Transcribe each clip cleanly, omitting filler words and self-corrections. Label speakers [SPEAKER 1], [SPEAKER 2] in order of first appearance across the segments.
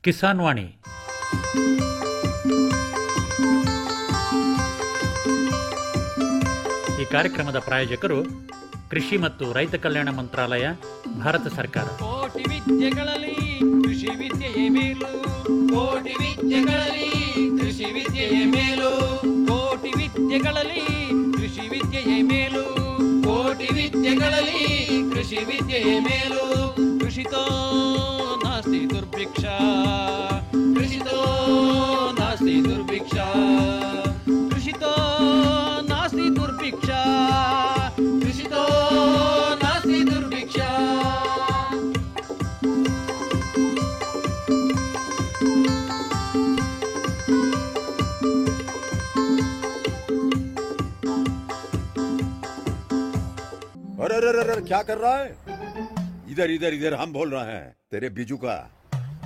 [SPEAKER 1] ಕಿಸಾನ್ ವಾಣಿ. ಈ ಕಾರ್ಯಕ್ರಮದ ಪ್ರಾಯೋಜಕರು ಕೃಷಿ ಮತ್ತು ರೈತ ಕಲ್ಯಾಣ ಮಂತ್ರಾಲಯ, ಭಾರತ ಸರ್ಕಾರ.
[SPEAKER 2] ಕೋಟಿ ವಿದ್ಯೆಗಳಲ್ಲಿ ಕೃಷಿ ವಿದ್ಯೆಯೇ ಮೇಲು, ಕೋಟಿ ವಿದ್ಯೆಗಳಲ್ಲಿ ಕೃಷಿ ವಿದ್ಯೆಯೇ ಮೇಲು, ಕೋಟಿ ವಿದ್ಯೆಗಳಲ್ಲಿ ಕೃಷಿ ವಿದ್ಯೆಯೇ ಮೇಲು, ಕೋಟಿ ವಿದ್ಯೆಗಳಲ್ಲಿ ಕೃಷಿ ವಿದ್ಯೆಯೇ ಮೇಲು. ಕೃಷಿತೋ ನಾಸ್ತಿ ದುರ್ಭಿಕ್ಷ, ಕೃಷಿತೋ ನಾಸ್ತಿ ದುರ್ಭಿಕ್ಷ, ಕೃಷಿತೋ ನಾಸ್ತಿ ದುರ್ಭಿಕ್ಷ, ಕೃಷಿತೋ ನಾಸ್ತಿ ದುರ್ಭಿಕ್ಷ.
[SPEAKER 3] अरे अरे अरे क्या कर रहा है? इधर इधर इधर हम बोल रहे हैं तेरे बीजू का.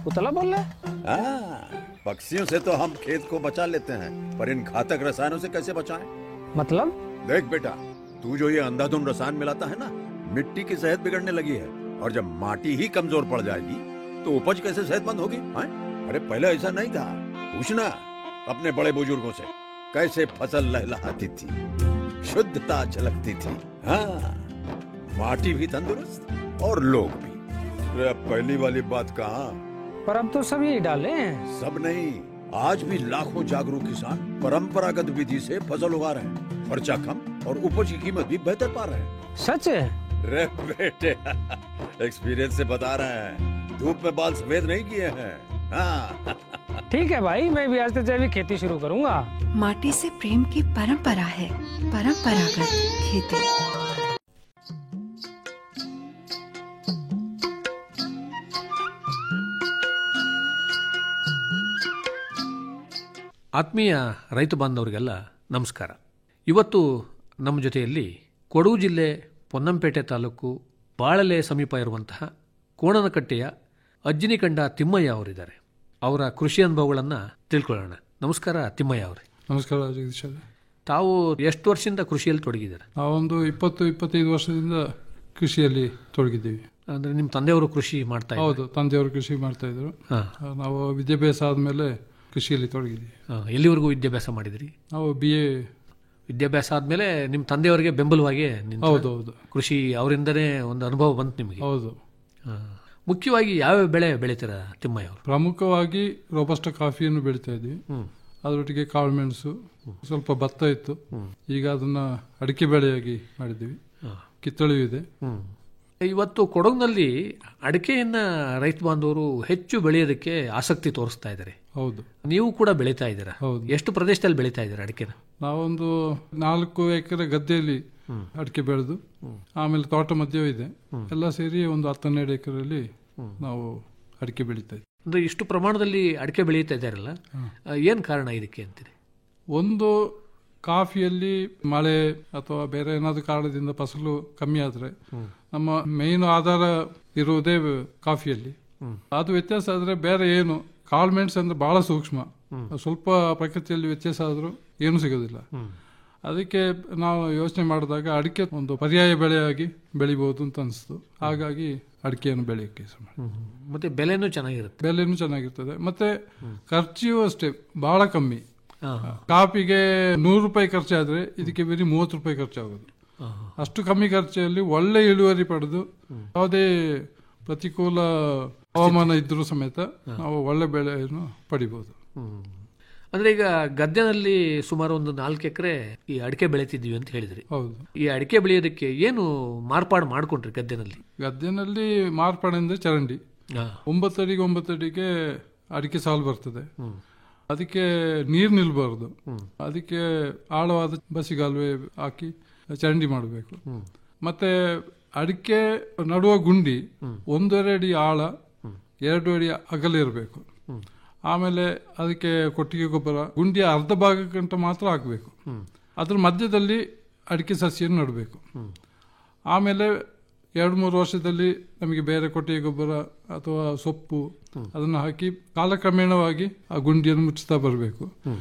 [SPEAKER 4] उतला बोल रहा है?
[SPEAKER 3] हाँ, पक्षियों से तो हम खेत को बचा लेते हैं, पर इन घातक रसायनों से कैसे बचाएं?
[SPEAKER 4] मतलब?
[SPEAKER 3] देख बेटा, तू जो ये अंधाधुंध रसायन मिलाता है ना, मिट्टी की सेहत बिगड़ने लगी है. और जब माटी ही कमजोर पड़ जाएगी तो उपज कैसे सेहतमंद होगी? अरे पहले ऐसा नहीं था. पूछना अपने बड़े बुजुर्गों से, कैसे फसल लहलहाती थी, शुद्धता झलकती थी. हाँ, माटी भी तंदुरुस्त और लोग भी. अरे पहली वाली बात कहाँ?
[SPEAKER 4] पर अब तो सभी डाले हैं.
[SPEAKER 3] सब नहीं, आज भी लाखों जागरूक किसान परंपरागत विधि से फसल उगा रहे हैं. खर्चा कम और उपज की कीमत भी बेहतर पा रहे हैं.
[SPEAKER 4] सच है?
[SPEAKER 3] रे बेटे, एक्सपीरियंस से बता रहे हैं. धूप में बाल सफेद नहीं किए हैं. हाँ.
[SPEAKER 4] ठीक है भाई, मैं भी आज से जैविक खेती शुरू करूंगा.
[SPEAKER 5] माटी से प्रेम की परंपरा है, परंपरागत खेती.
[SPEAKER 6] ಆತ್ಮೀಯ ರೈತ ಬಾಂಧವರಿಗೆಲ್ಲ ನಮಸ್ಕಾರ. ಇವತ್ತು ನಮ್ಮ ಜೊತೆಯಲ್ಲಿ ಕೊಡಗು ಜಿಲ್ಲೆ ಪೊನ್ನಂಪೇಟೆ ತಾಲೂಕು ಬಾಳಲೆ ಸಮೀಪ ಇರುವಂತಹ ಕೋಣನಕಟ್ಟೆಯ ಅಜ್ಜಿನಿಕಂಡ ತಿಮ್ಮಯ್ಯ ಅವರಿದ್ದಾರೆ. ಅವರ ಕೃಷಿ ಅನುಭವಗಳನ್ನು ತಿಳ್ಕೊಳ್ಳೋಣ. ನಮಸ್ಕಾರ ತಿಮ್ಮಯ್ಯ ಅವರೇ.
[SPEAKER 7] ನಮಸ್ಕಾರ ಜಗದೀಶ್.
[SPEAKER 6] ತಾವು ಎಷ್ಟು ವರ್ಷದಿಂದ ಕೃಷಿಯಲ್ಲಿ ತೊಡಗಿದ್ದಾರೆ?
[SPEAKER 7] ನಾವೊಂದು 20-25 ವರ್ಷದಿಂದ ಕೃಷಿಯಲ್ಲಿ ತೊಡಗಿದ್ದೀವಿ.
[SPEAKER 6] ಅಂದರೆ ನಿಮ್ಮ ತಂದೆಯವರು ಕೃಷಿ ಮಾಡ್ತಾ ಇದ್ದಾರೆ?
[SPEAKER 7] ಹೌದು, ತಂದೆಯವರು ಕೃಷಿ ಮಾಡ್ತಾ ಇದ್ರು. ನಾವು ವಿದ್ಯಾಭ್ಯಾಸ ಆದಮೇಲೆ ಕೃಷಿಯಲ್ಲಿ ತೊಡಗಿದ್ದೀವಿ.
[SPEAKER 6] ಎಲ್ಲಿವರೆಗೂ ವಿದ್ಯಾಭ್ಯಾಸ ಮಾಡಿದ್ರಿ?
[SPEAKER 7] ನಾವು BA
[SPEAKER 6] ವಿದ್ಯಾಭ್ಯಾಸ ಆದಮೇಲೆ ನಿಮ್ಮ ತಂದೆಯವರಿಗೆ ಬೆಂಬಲವಾಗಿ
[SPEAKER 7] ಹೌದು
[SPEAKER 6] ಕೃಷಿ ಅವರಿಂದನೇ ಒಂದು ಅನುಭವ ಬಂತು ನಿಮಗೆ?
[SPEAKER 7] ಹೌದು.
[SPEAKER 6] ಮುಖ್ಯವಾಗಿ ಯಾವ್ಯಾವ ಬೆಳೆ ಬೆಳೀತೀರ ತಿಮ್ಮಯ್ಯ ಅವರು?
[SPEAKER 7] ಪ್ರಮುಖವಾಗಿ ರೋಬಸ್ಟ ಕಾಫಿಯನ್ನು ಬೆಳೀತಾ ಇದ್ವಿ. ಅದರೊಟ್ಟಿಗೆ ಕಾಳು ಮೆಣಸು, ಸ್ವಲ್ಪ ಭತ್ತ ಇತ್ತು. ಈಗ ಅದನ್ನ ಅಡಿಕೆ ಬೆಳೆಯಾಗಿ ಮಾಡಿದ್ದೀವಿ. ಕಿತ್ತಳೆಯೂ ಇದೆ.
[SPEAKER 6] ಇವತ್ತು ಕೊಡಗಿನಲ್ಲಿ ಅಡಿಕೆಯನ್ನ ರೈತ ಬಾಂಧವರು ಹೆಚ್ಚು ಬೆಳೆಯೋದಕ್ಕೆ ಆಸಕ್ತಿ ತೋರಿಸ್ತಾ ಇದ್ದಾರೆ.
[SPEAKER 7] ಹೌದು,
[SPEAKER 6] ನೀವು ಕೂಡ ಬೆಳೀತಾ ಇದ್ದೀರಾ?
[SPEAKER 7] ಹೌದು.
[SPEAKER 6] ಎಷ್ಟು ಪ್ರದೇಶದಲ್ಲಿ ಬೆಳೀತಾ ಇದ್ದೀರಾ ಅಡಿಕೆನ?
[SPEAKER 7] ನಾವೊಂದು 4 ಎಕರೆ ಗದ್ದೆಯಲ್ಲಿ ಅಡಿಕೆ ಬೆಳೆದು, ಆಮೇಲೆ ತೋಟ ಮಧ್ಯವೂ ಇದೆ. ಎಲ್ಲ ಸೇರಿ ಒಂದು 10-12 ಎಕರೆಯಲ್ಲಿ ನಾವು ಅಡಿಕೆ ಬೆಳೀತಾ ಇದ್ದೀವಿ.
[SPEAKER 6] ಅಂದ್ರೆ ಇಷ್ಟು ಪ್ರಮಾಣದಲ್ಲಿ ಅಡಿಕೆ ಬೆಳೀತಾ ಇದ್ದಾರಲ್ಲ, ಏನ್ ಕಾರಣ ಇದಕ್ಕೆ ಅಂತೀರಿ?
[SPEAKER 7] ಒಂದು, ಕಾಫಿಯಲ್ಲಿ ಮಳೆ ಅಥವಾ ಬೇರೆ ಏನಾದರೂ ಕಾರಣದಿಂದ ಫಸಲು ಕಮ್ಮಿ ಆದರೆ ನಮ್ಮ ಮೇನ್ ಆಧಾರ ಇರುವುದೇ ಕಾಫಿಯಲ್ಲಿ. ಅದು ವ್ಯತ್ಯಾಸ ಆದರೆ ಬೇರೆ ಏನು, ಕಾಳು ಮೆಣಸು ಅಂದ್ರೆ ಬಹಳ ಸೂಕ್ಷ್ಮ, ಸ್ವಲ್ಪ ಪ್ರಕೃತಿಯಲ್ಲಿ ವ್ಯತ್ಯಾಸ ಆದರೂ ಏನು ಸಿಗೋದಿಲ್ಲ. ಅದಕ್ಕೆ ನಾವು ಯೋಚನೆ ಮಾಡಿದಾಗ ಅಡಿಕೆ ಒಂದು ಪರ್ಯಾಯ ಬೆಳೆಯಾಗಿ ಬೆಳಿಬಹುದು ಅಂತ ಅನಿಸ್ತು. ಹಾಗಾಗಿ ಅಡಿಕೆಯನ್ನು ಬೆಳೆಯಕ್ಕೆ
[SPEAKER 6] ಮತ್ತೆ ಬೆಲೆನೂ ಚೆನ್ನಾಗಿರುತ್ತೆ.
[SPEAKER 7] ಬೆಲೆನೂ ಚೆನ್ನಾಗಿರ್ತದೆ, ಮತ್ತೆ ಖರ್ಚು ಅಷ್ಟೇ ಬಹಳ ಕಮ್ಮಿ. ಕಾಫಿಗೆ 100 ರೂಪಾಯಿ ಖರ್ಚಾದ್ರೆ ಇದಕ್ಕೆ ಬರೀ 30 ರೂಪಾಯಿ ಖರ್ಚಾಗೋದು. ಅಷ್ಟು ಕಮ್ಮಿ ಖರ್ಚಲ್ಲಿ ಒಳ್ಳೆ ಇಳುವರಿ ಪಡೆದು ಯಾವುದೇ ಪ್ರತಿಕೂಲ ಹವಾಮಾನ ಇದ್ರೂ ಸಮೇತ ನಾವು ಒಳ್ಳೆ ಬೆಳೆಯನ್ನು ಪಡಿಬಹುದು.
[SPEAKER 6] ಅಂದ್ರೆ ಈಗ ಗದ್ದೆನಲ್ಲಿ ಸುಮಾರು ಒಂದು 4 ಎಕರೆ ಈ ಅಡಿಕೆ ಬೆಳೀತಿದ್ವಿ ಅಂತ ಹೇಳಿದ್ರಿ.
[SPEAKER 7] ಹೌದು.
[SPEAKER 6] ಈ ಅಡಿಕೆ ಬೆಳೆಯೋದಕ್ಕೆ ಏನು ಮಾರ್ಪಾಡು ಮಾಡ್ಕೊಂಡ್ರಿ ಗದ್ದೆನಲ್ಲಿ?
[SPEAKER 7] ಗದ್ದೆನಲ್ಲಿ ಮಾರ್ಪಾಡು ಅಂದ್ರೆ ಚರಂಡಿ. 9 ಅಡಿಗೆ 9 ಅಡಿಗೆ ಅಡಿಕೆ ಸಾಲು ಬರ್ತದೆ. ಅದಕ್ಕೆ ನೀರು ನಿಲ್ಬಾರ್ದು. ಅದಕ್ಕೆ ಆಳವಾದ ಬಸಿಗಾಲುವೆ ಹಾಕಿ ಚರಂಡಿ ಮಾಡಬೇಕು. ಮತ್ತೆ ಅಡಿಕೆ ನಡುವ ಗುಂಡಿ 1.5 ಅಡಿ ಆಳ, 2 ಅಡಿ ಅಗಲ ಇರಬೇಕು. ಆಮೇಲೆ ಅದಕ್ಕೆ ಕೊಟ್ಟಿಗೆ ಗೊಬ್ಬರ ಗುಂಡಿಯ ಅರ್ಧ ಭಾಗಕ್ಕಂತ ಮಾತ್ರ ಹಾಕಬೇಕು. ಅದ್ರ ಮಧ್ಯದಲ್ಲಿ ಅಡಿಕೆ ಸಸಿಯನ್ನು ನೆಡಬೇಕು. ಆಮೇಲೆ 2-3 ವರ್ಷದಲ್ಲಿ ನಮಗೆ ಬೇರೆ ಕೊಟ್ಟಿಗೆ ಗೊಬ್ಬರ ಅಥವಾ ಸೊಪ್ಪು ಅದನ್ನು ಹಾಕಿ ಕಾಲಕ್ರಮೇಣವಾಗಿ ಆ ಗುಂಡಿಯನ್ನು ಮುಚ್ಚುತ್ತಾ ಬರಬೇಕು.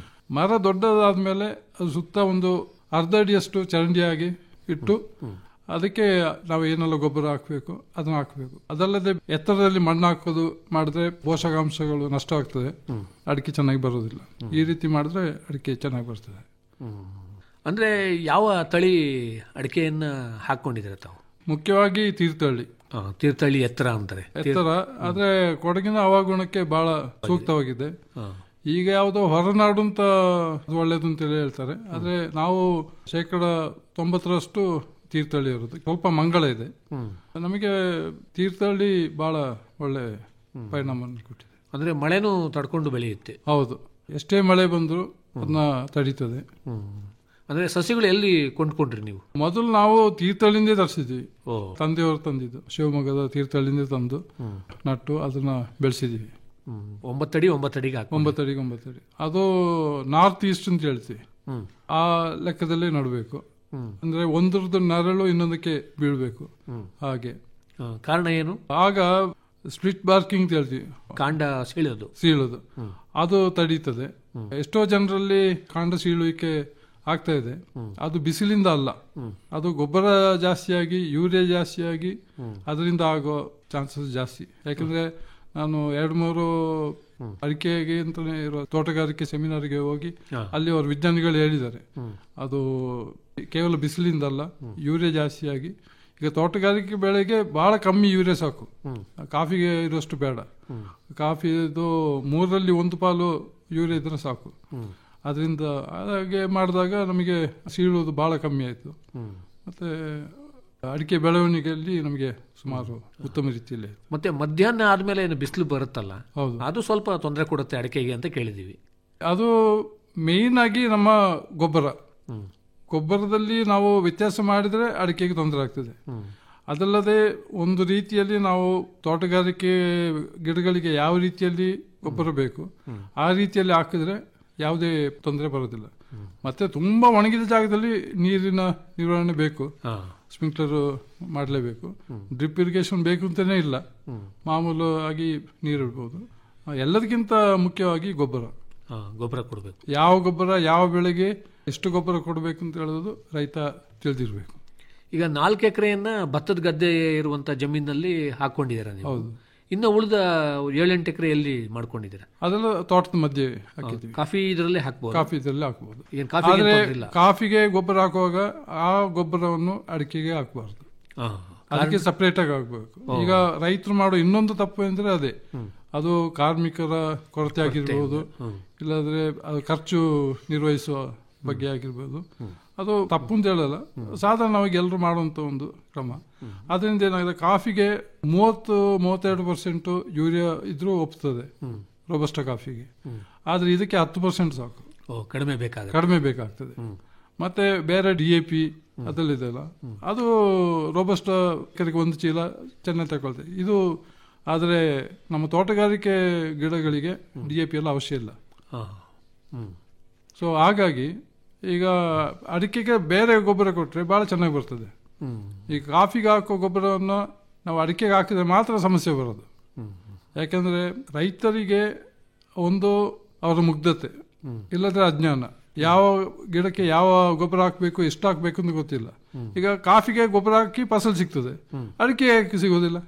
[SPEAKER 7] ಮರ ದೊಡ್ಡದಾದ್ಮೇಲೆ ಅದು ಸುತ್ತ ಒಂದು ಅರ್ಧ ಅಡಿಯಷ್ಟು ಚರಂಡಿಯಾಗಿ ಇಟ್ಟು ಅದಕ್ಕೆ ನಾವು ಏನೆಲ್ಲ ಗೊಬ್ಬರ ಹಾಕಬೇಕು ಅದನ್ನ ಹಾಕಬೇಕು. ಅದಲ್ಲದೆ ಎತ್ತರದಲ್ಲಿ ಮಣ್ಣು ಹಾಕೋದು ಮಾಡಿದ್ರೆ ಪೋಷಕಾಂಶಗಳು ನಷ್ಟ ಆಗ್ತದೆ, ಅಡಿಕೆ ಚೆನ್ನಾಗಿ ಬರೋದಿಲ್ಲ. ಈ ರೀತಿ ಮಾಡಿದ್ರೆ ಅಡಿಕೆ ಚೆನ್ನಾಗಿ ಬರ್ತದೆ.
[SPEAKER 6] ಅಂದ್ರೆ ಯಾವ ತಳಿ ಅಡಿಕೆಯನ್ನ ಹಾಕೊಂಡಿದ್ರೆ ತಾವು?
[SPEAKER 7] ಮುಖ್ಯವಾಗಿ ತೀರ್ಥಹಳ್ಳಿ.
[SPEAKER 6] ತೀರ್ಥಹಳ್ಳಿ ಎತ್ತರ ಅಂತಾರೆ.
[SPEAKER 7] ಎತ್ತರ ಆದ್ರೆ ಕೊಡಗಿನ ಹವಾಗುಣಕ್ಕೆ ಬಹಳ ಸೂಕ್ತವಾಗಿದೆ. ಈಗ ಯಾವುದೋ ಹೊರನಾಡು ಅಂತ ಒಳ್ಳೇದು ಅಂತೇಳಿ ಹೇಳ್ತಾರೆ, ಆದ್ರೆ ನಾವು 90% ತೀರ್ಥಹಳ್ಳಿ ಇರೋದು. ಸ್ವಲ್ಪ ಮಂಗಳ ಇದೆ. ನಮಗೆ ತೀರ್ಥಹಳ್ಳಿ ಬಹಳ ಒಳ್ಳೆ ಪರಿಣಾಮ ಕೊಟ್ಟಿದೆ.
[SPEAKER 6] ಅಂದ್ರೆ ಮಳೆನೂ ತಡ್ಕೊಂಡು ಬೆಳೆಯುತ್ತೆ.
[SPEAKER 7] ಹೌದು, ಎಷ್ಟೇ ಮಳೆ ಬಂದ್ರು ಅದನ್ನ ತಡೀತದೆ.
[SPEAKER 6] ಅಂದ್ರೆ ಸಸಿಗಳು ಎಲ್ಲಿ ಕೊಂಡ್ಕೊಂಡ್ರಿ ನೀವು?
[SPEAKER 7] ಮೊದಲು ನಾವು ತೀರ್ಥಹಳ್ಳಿಂದೇ ತರಿಸಿದ್ವಿ. ತಂದೆಯವರು ತಂದಿದ್ದು ಶಿವಮೊಗ್ಗದ ತೀರ್ಥಹಳ್ಳಿಂದ ತಂದು ನಟ್ಟು ಅದನ್ನ ಬೆಳೆಸಿದ್ವಿ.
[SPEAKER 6] 9 ಅಡಿ 9
[SPEAKER 7] ಅಡಿ. ಅದು ನಾರ್ತ್ ಈಸ್ಟ್ ಅಂತ ಹೇಳ್ತೀವಿ. ಆ ಲೆಕ್ಕದಲ್ಲೇ ನಡಬೇಕು. ಅಂದ್ರೆ ಒಂದ್ರದ್ದು ನೆರಳು ಇನ್ನೊಂದಕ್ಕೆ ಬೀಳ್ಬೇಕು. ಹಾಗೆ
[SPEAKER 6] ಕಾರಣ ಏನು?
[SPEAKER 7] ಆಗ ಸ್ಪ್ಲಿಟ್ ಬಾರ್ಕಿಂಗ್ ಅಂತ ಹೇಳ್ತೀವಿ,
[SPEAKER 6] ಕಾಂಡ
[SPEAKER 7] ಸೀಳೋದು ಅದು ತಡೀತದೆ. ಎಷ್ಟೋ ಜನರಲ್ಲಿ ಕಾಂಡ ಸೀಳುವಿಕೆ ಆಗ್ತಾ ಇದೆ. ಅದು ಬಿಸಿಲಿಂದ ಅಲ್ಲ, ಅದು ಗೊಬ್ಬರ ಜಾಸ್ತಿಯಾಗಿ ಯೂರಿಯಾ ಜಾಸ್ತಿಯಾಗಿ ಅದರಿಂದ ಆಗೋ ಚಾನ್ಸಸ್ ಜಾಸ್ತಿ. ಯಾಕಂದ್ರೆ ನಾನು 2-3 ಅಡಿಕೆಗೆ ಅಂತಾನೆ ಇರೋ ತೋಟಗಾರಿಕೆ ಸೆಮಿನಾರ್ಗೆ ಹೋಗಿ ಅಲ್ಲಿ ಅವ್ರ ವಿಜ್ಞಾನಿಗಳು ಹೇಳಿದ್ದಾರೆ, ಅದು ಕೇವಲ ಬಿಸಿಲಿಂದ ಅಲ್ಲ, ಯೂರಿಯಾ ಜಾಸ್ತಿಯಾಗಿ. ಈಗ ತೋಟಗಾರಿಕೆ ಬೆಳೆಗೆ ಬಹಳ ಕಮ್ಮಿ ಯೂರಿಯಾ ಸಾಕು, ಕಾಫಿಗೆ ಇರೋಷ್ಟು ಬೇಡ. ಕಾಫಿದು 3ರಲ್ಲಿ 1 ಪಾಲು ಯೂರಿಯಾ ಇದ್ರೆ ಸಾಕು. ಅದರಿಂದ ಹಾಗೆ ಮಾಡಿದಾಗ ನಮಗೆ ಸೀಳುವುದು ಬಹಳ ಕಮ್ಮಿ ಆಯಿತು. ಮತ್ತೆ ಅಡಿಕೆ ಬೆಳವಣಿಗೆಯಲ್ಲಿ ನಮಗೆ ಸುಮಾರು ಉತ್ತಮ ರೀತಿಯಲ್ಲಿ.
[SPEAKER 6] ಮತ್ತೆ ಮಧ್ಯಾಹ್ನ ಆದ್ಮೇಲೆ ಏನು ಬಿಸಿಲು ಬರುತ್ತಲ್ಲ,
[SPEAKER 7] ಹೌದು,
[SPEAKER 6] ಅದು ಸ್ವಲ್ಪ ತೊಂದರೆ ಕೊಡುತ್ತೆ ಅಡಿಕೆಗೆ ಅಂತ ಕೇಳಿದೀವಿ.
[SPEAKER 7] ಅದು ಮೇನ್ ಆಗಿ ನಮ್ಮ ಗೊಬ್ಬರದಲ್ಲಿ ನಾವು ವ್ಯತ್ಯಾಸ ಮಾಡಿದ್ರೆ ಅಡಿಕೆಗೆ ತೊಂದರೆ ಆಗ್ತದೆ. ಅದಲ್ಲದೆ ಒಂದು ರೀತಿಯಲ್ಲಿ ನಾವು ತೋಟಗಾರಿಕೆ ಗಿಡಗಳಿಗೆ ಯಾವ ರೀತಿಯಲ್ಲಿ ಗೊಬ್ಬರ ಬೇಕು ಆ ರೀತಿಯಲ್ಲಿ ಹಾಕಿದ್ರೆ ಯಾವುದೇ ತೊಂದರೆ ಬರೋದಿಲ್ಲ. ಮತ್ತೆ ತುಂಬಾ ಒಣಗಿದ ಜಾಗದಲ್ಲಿ ನೀರಿನ ನಿರ್ವಹಣೆ ಬೇಕು, ಸ್ಪ್ರಿಂಕ್ಲರ್ ಮಾಡಲೇಬೇಕು. ಡ್ರಿಪ್ ಇರಿಗೇಷನ್ ಬೇಕು ಅಂತಾನೆ ಇಲ್ಲ, ಮಾಮೂಲು ಆಗಿ ನೀರು ಇಡ್ಬೋದು. ಎಲ್ಲದಕ್ಕಿಂತ ಮುಖ್ಯವಾಗಿ ಗೊಬ್ಬರ
[SPEAKER 6] ಕೊಡಬೇಕು.
[SPEAKER 7] ಯಾವ ಗೊಬ್ಬರ ಯಾವ ಬೆಳೆಗೆ ಎಷ್ಟು ಗೊಬ್ಬರ ಕೊಡಬೇಕು ಅಂತ ಹೇಳೋದು ರೈತ ತಿಳಿದಿರ್ಬೇಕು.
[SPEAKER 6] ಈಗ 4 ಎಕರೆಯನ್ನ ಭತ್ತದ ಗದ್ದೆ ಇರುವಂತ ಜಮೀನಲ್ಲಿ ಹಾಕೊಂಡಿದ್ದೀರಾ ನೀವು?
[SPEAKER 7] ಹೌದು.
[SPEAKER 6] ಇನ್ನು ಉಳಿದ 7-8 ಎಕರೆ ಎಲ್ಲಿ ಮಾಡ್ಕೊಂಡಿದ್ದೀರಾ?
[SPEAKER 7] ಅದೆಲ್ಲ ತೋಟದ ಮಧ್ಯೆ ಹಾಕಿದ್ವಿ.
[SPEAKER 6] ಕಾಫಿ ಇದರಲ್ಲಿ ಹಾಕಬಹುದು.
[SPEAKER 7] ಆದ್ರೆ ಕಾಫಿಗೆ ಗೊಬ್ಬರ ಹಾಕುವಾಗ ಆ ಗೊಬ್ಬರವನ್ನು ಅಡಿಕೆಗೆ ಹಾಕಬಾರ್ದು, ಅದಕ್ಕೆ ಸಪರೇಟ್ ಆಗಿ ಹಾಕಬೇಕು. ಈಗ ರೈತರು ಮಾಡೋ ಇನ್ನೊಂದು ತಪ್ಪು ಅಂದ್ರೆ ಅದೇ, ಅದು ಕಾರ್ಮಿಕರ ಕೊರತೆ ಆಗಿರ್ಬೋದು, ಇಲ್ಲಾಂದ್ರೆ ಅದು ಖರ್ಚು ನಿರ್ವಹಿಸುವ ಬಗ್ಗೆ ಆಗಿರ್ಬೋದು. ಅದು ತಪ್ಪು ಅಂತ ಹೇಳಲ್ಲ, ಸಾಧಾರಣವಾಗಿ ಎಲ್ಲರೂ ಮಾಡುವಂತ ಒಂದು ಕ್ರಮ. ಅದರಿಂದ ಏನಾಗಿದೆ, ಕಾಫಿಗೆ 30-32% ಯೂರಿಯಾ ಇದ್ರೂ ಒಪ್ತದೆ ರೋಬಸ್ಟಾ ಕಾಫಿಗೆ. ಆದ್ರೆ ಇದಕ್ಕೆ 10% ಸಾಕು, ಕಡಿಮೆ ಬೇಕಾಗ್ತದೆ. ಮತ್ತೆ ಬೇರೆ DAP ಅದರಲ್ಲಿದೆಯಲ್ಲ, ಅದು ರೋಬಸ್ಟಾ ಕರೆಗೆ 1 ಚೀಲ ಚೆನ್ನಾಗಿ ತಗೊಳ್ತದೆ. ಇದು ಆದರೆ ನಮ್ಮ ತೋಟಗಾರಿಕೆ ಗಿಡಗಳಿಗೆ DAP ಎಲ್ಲ ಅವಶ್ಯ ಇಲ್ಲ. ಸೊ ಹಾಗಾಗಿ ಈಗ ಅಡಿಕೆಗೆ ಬೇರೆ ಗೊಬ್ಬರ ಕೊಟ್ಟರೆ ಬಹಳ ಚೆನ್ನಾಗಿ ಬರ್ತದೆ. ಈಗ ಕಾಫಿಗೆ ಹಾಕೋ ಗೊಬ್ಬರವನ್ನು ನಾವು ಅಡಿಕೆಗೆ ಹಾಕಿದ್ರೆ ಮಾತ್ರ ಸಮಸ್ಯೆ ಬರೋದು. ಯಾಕಂದ್ರೆ ರೈತರಿಗೆ ಒಂದು ಅವರ ಮುಗ್ಧತೆ, ಇಲ್ಲದ್ರೆ ಅಜ್ಞಾನ. ಯಾವ ಗಿಡಕ್ಕೆ ಯಾವ ಗೊಬ್ಬರ ಹಾಕಬೇಕು, ಎಷ್ಟು ಹಾಕಬೇಕು ಅಂತ ಗೊತ್ತಿಲ್ಲ. ಈಗ ಕಾಫಿಗೆ ಗೊಬ್ಬರ ಹಾಕಿ ಫಸಲು ಸಿಗ್ತದೆ, ಅಡಿಕೆ ಸಿಗೋದಿಲ್ಲ.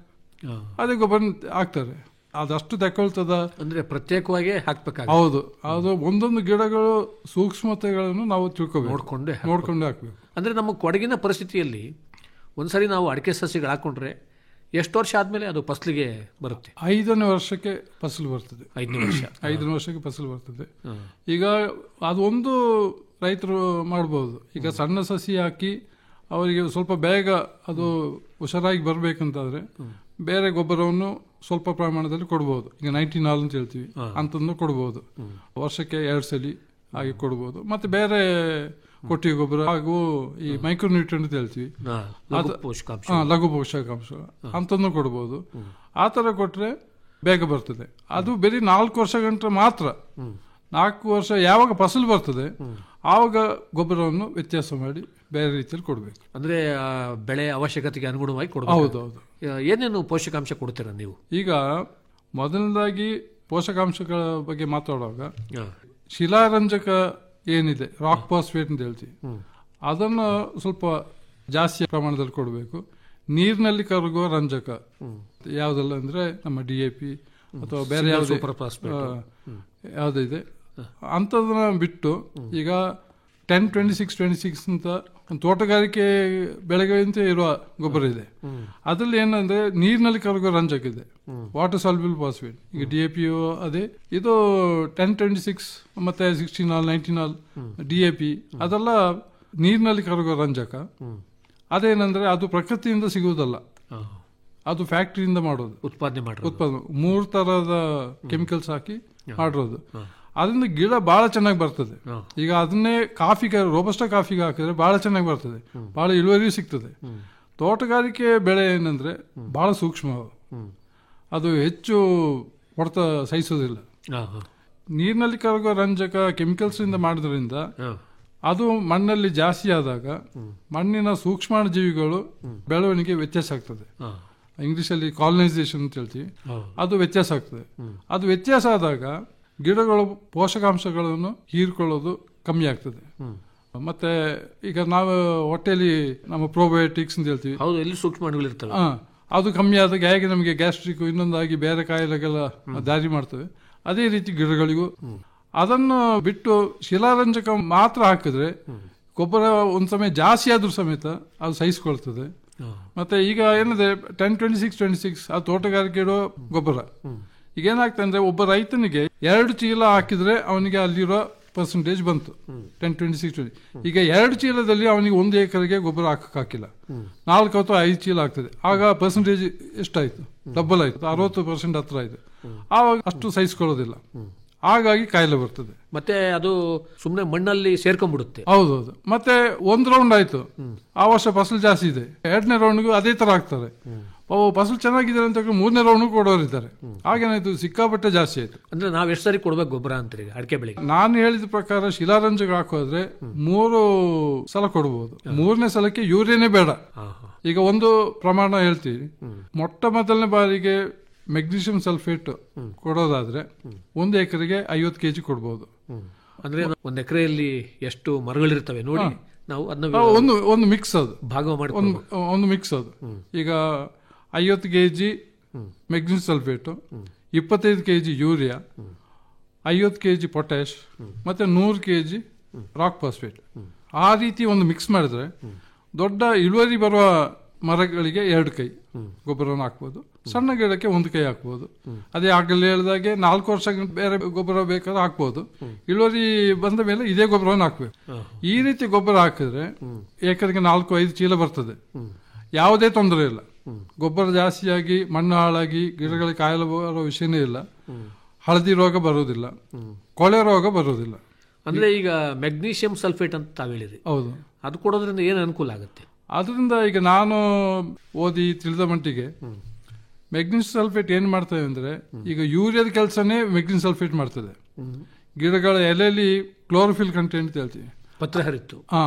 [SPEAKER 7] ಅದೇ ಗೊಬ್ಬರ ಹಾಕ್ತಾರೆ, ಅದಷ್ಟು ತಕೊಳ್ತದ
[SPEAKER 6] ಅಂದ್ರೆ ಪ್ರತ್ಯೇಕವಾಗಿ ಹಾಕ್ಬೇಕು.
[SPEAKER 7] ಹೌದು, ಅದು ಒಂದೊಂದು ಗಿಡಗಳು ಸೂಕ್ಷ್ಮತೆಗಳನ್ನು ನಾವು ನೋಡ್ಕೊಂಡೇ ಹಾಕ್ಬೇಕು.
[SPEAKER 6] ಅಂದ್ರೆ ನಮ್ಮ ಕೊಡಗಿನ ಪರಿಸ್ಥಿತಿಯಲ್ಲಿ ಒಂದ್ಸರಿ ನಾವು ಅಡಿಕೆ ಸಸಿಗಳು ಹಾಕೊಂಡ್ರೆ ಎಷ್ಟು ವರ್ಷ ಆದ್ಮೇಲೆ ಅದು ಫಸಲಿಗೆ ಬರುತ್ತೆ?
[SPEAKER 7] 5ನೇ ವರ್ಷಕ್ಕೆ ಫಸಲು ಬರ್ತದೆ. 5ನೇ ವರ್ಷಕ್ಕೆ ಫಸಲು ಬರ್ತದೆ. ಈಗ ಅದೊಂದು ರೈತರು ಮಾಡಬಹುದು. ಈಗ ಸಣ್ಣ ಸಸಿ ಹಾಕಿ ಅವರಿಗೆ ಸ್ವಲ್ಪ ಬೇಗ ಅದು ಹುಷಾರಾಗಿ ಬರ್ಬೇಕಂತಾದ್ರೆ ಬೇರೆ ಗೊಬ್ಬರವನ್ನು ಸ್ವಲ್ಪ ಪ್ರಮಾಣದಲ್ಲಿ ಕೊಡಬಹುದು. ಈಗ 19 ಅಂತ ಹೇಳ್ತೀವಿ, ಅಂತಂದು ಕೊಡಬಹುದು. ವರ್ಷಕ್ಕೆ 2 ಸಲ ಹಾಗೆ ಕೊಡಬಹುದು. ಮತ್ತೆ ಬೇರೆ ಕೊಟ್ಟಿಗೆ ಗೊಬ್ಬರ ಹಾಗೂ ಈ ಮೈಕ್ರೋನ್ಯೂಟ್ರಿಯೆಂಟ್ ಅಂತ ಹೇಳ್ತೀವಿ, ಲಘು ಪೋಷಕಾಂಶ ಅಂತಂದು ಕೊಡಬಹುದು. ಆ ತರ ಕೊಟ್ರೆ ಬೇಗ ಬರ್ತದೆ. ಅದು ಬರೀ 4 ವರ್ಷ ಗಂಟೆ ಮಾತ್ರ. 4 ವರ್ಷ ಯಾವಾಗ ಫಸಲು ಬರ್ತದೆ ಆವಾಗ ಗೊಬ್ಬರವನ್ನು ವ್ಯತ್ಯಾಸ ಮಾಡಿ ಬೇರೆ ರೀತಿಯಲ್ಲಿ ಕೊಡಬೇಕು.
[SPEAKER 6] ಅಂದ್ರೆ ಬೆಳೆ ಅವಶ್ಯಕತೆಗೆ ಅನುಗುಣವಾಗಿ ಕೊಡಬೇಕು.
[SPEAKER 7] ಹೌದೌದು.
[SPEAKER 6] ಏನೇನು ಪೋಷಕಾಂಶ ಕೊಡ್ತೀರಾ ನೀವು?
[SPEAKER 7] ಈಗ ಮೊದಲನೇದಾಗಿ ಪೋಷಕಾಂಶಗಳ ಬಗ್ಗೆ ಮಾತಾಡುವಾಗ ಶಿಲಾರಂಜಕ ಏನಿದೆ, ರಾಕ್ ಫಾಸ್ಫೇಟ್ ಅಂತ ಹೇಳ್ತೀವಿ, ಅದನ್ನು ಸ್ವಲ್ಪ ಜಾಸ್ತಿ ಪ್ರಮಾಣದಲ್ಲಿ ಕೊಡಬೇಕು. ನೀರಿನಲ್ಲಿ ಕರಗುವ ರಂಜಕ ಯಾವುದೆಲ್ಲ ಅಂದ್ರೆ ನಮ್ಮ DAP ಅಥವಾ ಬೇರೆ ಯಾವುದಿದೆ ಅಂಥದನ್ನ ಬಿಟ್ಟು ಈಗ 10-26-26 ಅಂತ ತೋಟಗಾರಿಕೆ ಬೆಳೆಗಳಿಂದ ಇರುವ ಗೊಬ್ಬರ ಇದೆ. ಅದ್ರಲ್ಲಿ ಏನಂದ್ರೆ ನೀರಿನಲ್ಲಿ ಕರಗುವ ರಂಜಕ ಇದೆ, ವಾಟರ್ ಸಾಲ್ಯುಬಲ್ ಫಾಸ್ಫೇಟ್. ಈಗ DAP ಅದೇ, ಇದು 10-26 ಮತ್ತೆ 16-19 DAP ಅದೆಲ್ಲ ನೀರಿನಲ್ಲಿ ಕರಗುವ ರಂಜಕ. ಅದೇನಂದ್ರೆ ಅದು ಪ್ರಕೃತಿಯಿಂದ ಸಿಗುವುದಲ್ಲ, ಅದು ಫ್ಯಾಕ್ಟರಿಯಿಂದ ಮಾಡೋದು, ಉತ್ಪಾದನೆ 3 ತರಹದ ಕೆಮಿಕಲ್ಸ್ ಹಾಕಿ ಮಾಡಿರೋದು. ಅದರಿಂದ ಗಿಡ ಬಹಳ ಚೆನ್ನಾಗಿ ಬರ್ತದೆ. ಈಗ ಅದನ್ನೇ ಕಾಫಿಗೆ, ರೋಬಸ್ಟಾ ಕಾಫಿಗೆ ಹಾಕಿದ್ರೆ ಬಹಳ ಚೆನ್ನಾಗಿ ಬರ್ತದೆ, ಬಹಳ ಇಳುವರಿಯೂ ಸಿಗ್ತದೆ. ತೋಟಗಾರಿಕೆ ಬೆಳೆ ಏನಂದ್ರೆ ಬಹಳ ಸೂಕ್ಷ್ಮ, ಅದು ಹೆಚ್ಚು ಹೊಡೆತ ಸಹಿಸೋದಿಲ್ಲ. ನೀರಿನಲ್ಲಿ ಕರಗುವ ರಂಜಕ ಕೆಮಿಕಲ್ಸ್ ಇಂದ ಮಾಡೋದ್ರಿಂದ ಅದು ಮಣ್ಣಲ್ಲಿ ಜಾಸ್ತಿ ಆದಾಗ ಮಣ್ಣಿನ ಸೂಕ್ಷ್ಮಾಣು ಜೀವಿಗಳು ಬೆಳವಣಿಗೆ ವ್ಯತ್ಯಾಸ ಆಗ್ತದೆ. ಇಂಗ್ಲಿಷಲ್ಲಿ ಕಾಲನೈಸೇಷನ್ ಅಂತ ಹೇಳ್ತೀವಿ, ಅದು ವ್ಯತ್ಯಾಸ ಆಗ್ತದೆ. ಅದು ವ್ಯತ್ಯಾಸ ಆದಾಗ ಗಿಡಗಳು ಪೋಷಕಾಂಶಗಳನ್ನು ಹೀರ್ಕೊಳ್ಳೋದು ಕಮ್ಮಿ ಆಗ್ತದೆ. ಮತ್ತೆ ಈಗ ನಾವು ಹೊಟ್ಟೆಯಲ್ಲಿ ನಮ್ಮ ಪ್ರೋಬಯೋಟಿಕ್ಸ್ ಅಂತ ಹೇಳ್ತೀವಿ,
[SPEAKER 6] ಎಲ್ಲಿ ಸೂಕ್ಷ್ಮಾಣುಗಳು ಇರ್ತವೆ,
[SPEAKER 7] ಅದು ಕಮ್ಮಿ ಆದಾಗ ಹೇಗೆ ನಮಗೆ ಗ್ಯಾಸ್ಟ್ರಿಕ್ ಇನ್ನೊಂದಾಗಿ ಬೇರೆ ಕಾಯಿಲೆಗೆಲ್ಲ ದಾರಿ ಮಾಡ್ತವೆ, ಅದೇ ರೀತಿ ಗಿಡಗಳಿಗೂ. ಅದನ್ನು ಬಿಟ್ಟು ಶಿಲಾರಂಜಕ ಮಾತ್ರ ಹಾಕಿದ್ರೆ ಗೊಬ್ಬರ ಒಂದ್ ಸಮಯ ಜಾಸ್ತಿ ಆದ್ರೂ ಸಮೇತ ಅದು ಸಹಿಸಿಕೊಳ್ತದೆ. ಮತ್ತೆ ಈಗ ಏನಿದೆ 10-26-26 ಆ ತೋಟಗಾರಿಕೆ ಇಡೋ ಗೊಬ್ಬರ. ಈಗ ಏನಾಗ್ತದೆ ಅಂದ್ರೆ ಒಬ್ಬ ರೈತನಿಗೆ 2 ಚೀಲ ಹಾಕಿದ್ರೆ ಅವನಿಗೆ ಅಲ್ಲಿರೋ ಪರ್ಸೆಂಟೇಜ್ ಬಂತು 10-26-20. ಈಗ 2 ಚೀಲದಲ್ಲಿ ಅವನಿಗೆ 1 ಎಕರೆಗೆ ಗೊಬ್ಬರ ಹಾಕಿಲ್ಲ, 4 ಅಥವಾ 5 ಚೀಲ ಆಗ್ತದೆ. ಆಗ ಪರ್ಸೆಂಟೇಜ್ ಎಷ್ಟಾಯ್ತು? ಡಬಲ್ ಆಯ್ತು, 60% ಹತ್ರ ಆಯ್ತು. ಆವಾಗ ಅಷ್ಟು ಸಹಿಸಿಕೊಳ್ಳೋದಿಲ್ಲ, ಹಾಗಾಗಿ ಕಾಯಿಲೆ ಬರ್ತದೆ.
[SPEAKER 6] ಮತ್ತೆ ಅದು ಸುಮ್ಮನೆ ಮಣ್ಣಲ್ಲಿ ಸೇರ್ಕೊಂಡ್ಬಿಡುತ್ತೆ.
[SPEAKER 7] ಹೌದೌದು. ಮತ್ತೆ 1 ರೌಂಡ್ ಆಯ್ತು, ಆ ವರ್ಷ ಫಸಲು ಜಾಸ್ತಿ ಇದೆ, 2ನೇ ರೌಂಡ್ಗೂ ಅದೇ ತರ ಆಗ್ತಾರೆ. ಫಸಲು ಚೆನ್ನಾಗಿದೆ ಅಂತ 3ನೇ ರೌಂಡ್ ಕೊಡೋರಿದ್ದಾರೆ. ಹಾಗೇನಾಯ್ತು, ಸಿಕ್ಕಾಪಟ್ಟೆ ಜಾಸ್ತಿ ಆಯ್ತು.
[SPEAKER 6] ಅಂದ್ರೆ ನಾವ್ ಎಷ್ಟು ಸರಿ ಕೊಡ್ಬೇಕು ಗೊಬ್ಬರ ಅಂತೀರಿ ಅಡಿಕೆ ಬೆಳೆಗೆ?
[SPEAKER 7] ನಾನು ಹೇಳಿದ ಪ್ರಕಾರ ಶಿಲಾರಂಜಕ ಹಾಕೋದ್ರೆ 3 ಸಲ ಕೊಡಬಹುದು. 3ನೇ ಸಲಕ್ಕೆ ಯೂರಿಯಾನೇ ಬೇಡ. ಈಗ ಒಂದು ಪ್ರಮಾಣ ಹೇಳ್ತೀವಿ, ಮೊಟ್ಟ ಮೊದಲನೇ ಬಾರಿಗೆ ಮೆಗ್ನೀಷಿಯಂ ಸಲ್ಫೇಟ್ ಕೊಡೋದಾದ್ರೆ 1 ಎಕರೆಗೆ 50 kg ಕೊಡಬಹುದು.
[SPEAKER 6] ಅಂದ್ರೆ 1 ಎಕರೆಯಲ್ಲಿ ಎಷ್ಟು ಮರಗಳಿರ್ತವೆ ನೋಡಿ, ನಾವು
[SPEAKER 7] ಒಂದು ಮಿಕ್ಸ್, ಅದು
[SPEAKER 6] ಭಾಗ ಮಾಡಿ
[SPEAKER 7] ಒಂದು ಮಿಕ್ಸ್. ಅದು ಈಗ 50 kg magnesium sulphate, 25 kg urea, 50 kg potash, ಮತ್ತೆ 100 kg ರಾಕ್ ಫಾಸ್ಫೇಟ್. ಆ ರೀತಿ ಒಂದು ಮಿಕ್ಸ್ ಮಾಡಿದ್ರೆ ದೊಡ್ಡ ಇಳುವರಿ ಬರುವ ಮರಗಳಿಗೆ 2 ಕೈ ಗೊಬ್ಬರವನ್ನು ಹಾಕ್ಬೋದು, ಸಣ್ಣ ಗಿಡಕ್ಕೆ 1 ಕೈ ಹಾಕ್ಬೋದು. ಅದೇ ಆಗಲೇ ಹೇಳಿದಾಗೆ 4 ವರ್ಷ ಬೇರೆ ಗೊಬ್ಬರ ಬೇಕಾದ್ರೆ ಹಾಕ್ಬೋದು. ಇಳುವರಿ ಬಂದ ಮೇಲೆ ಇದೇ ಗೊಬ್ಬರವನ್ನು ಹಾಕ್ಬೇಕು. ಈ ರೀತಿ ಗೊಬ್ಬರ ಹಾಕಿದ್ರೆ ಎಕರೆಗೆ 4-5 ಚೀಲ ಬರ್ತದೆ, ಯಾವುದೇ ತೊಂದರೆ ಇಲ್ಲ. ಗೊಬ್ಬರ ಜಾಸ್ತಿಯಾಗಿ ಮಣ್ಣು ಹಾಳಾಗಿ ಗಿಡಗಳಿಗೆ ಕಾಯಿಲೆ ಬರೋ ವಿಷಯನೇ ಇಲ್ಲ. ಹಳದಿ ರೋಗ ಬರೋದಿಲ್ಲ, ಕೊಳೆ ರೋಗ ಬರೋದಿಲ್ಲ.
[SPEAKER 6] ಅಂದ್ರೆ ಈಗ ಮೆಗ್ನೀಷಿಯಂ ಸಲ್ಫೇಟ್ ಅಂತ ತಾವು ಹೇಳಿದ್ರಿ,
[SPEAKER 7] ಹೌದು.
[SPEAKER 6] ಅದು ಕೊಡೋದ್ರಿಂದ ಏನು ಅನುಕೂಲ ಆಗುತ್ತೆ?
[SPEAKER 7] ಅದರಿಂದ ಈಗ ನಾನು ಓದಿ ತಿಳಿದ ಮಟ್ಟಿಗೆ ಮೆಗ್ನೀಷಿಯಂ ಸಲ್ಫೇಟ್ ಏನ್ ಮಾಡ್ತದೆ ಅಂದ್ರೆ, ಈಗ ಯೂರಿಯಾದ ಕೆಲಸನೇ ಮೆಗ್ನೀಷಿಯಂ ಸಲ್ಫೇಟ್ ಮಾಡ್ತದೆ. ಗಿಡಗಳ ಎಲೆಯಲ್ಲಿ ಕ್ಲೋರೋಫಿಲ್ ಕಂಟೆಂಟ್ ಹೇಳ್ತೀವಿ,
[SPEAKER 6] ಪತ್ರಹರಿತ್ತು,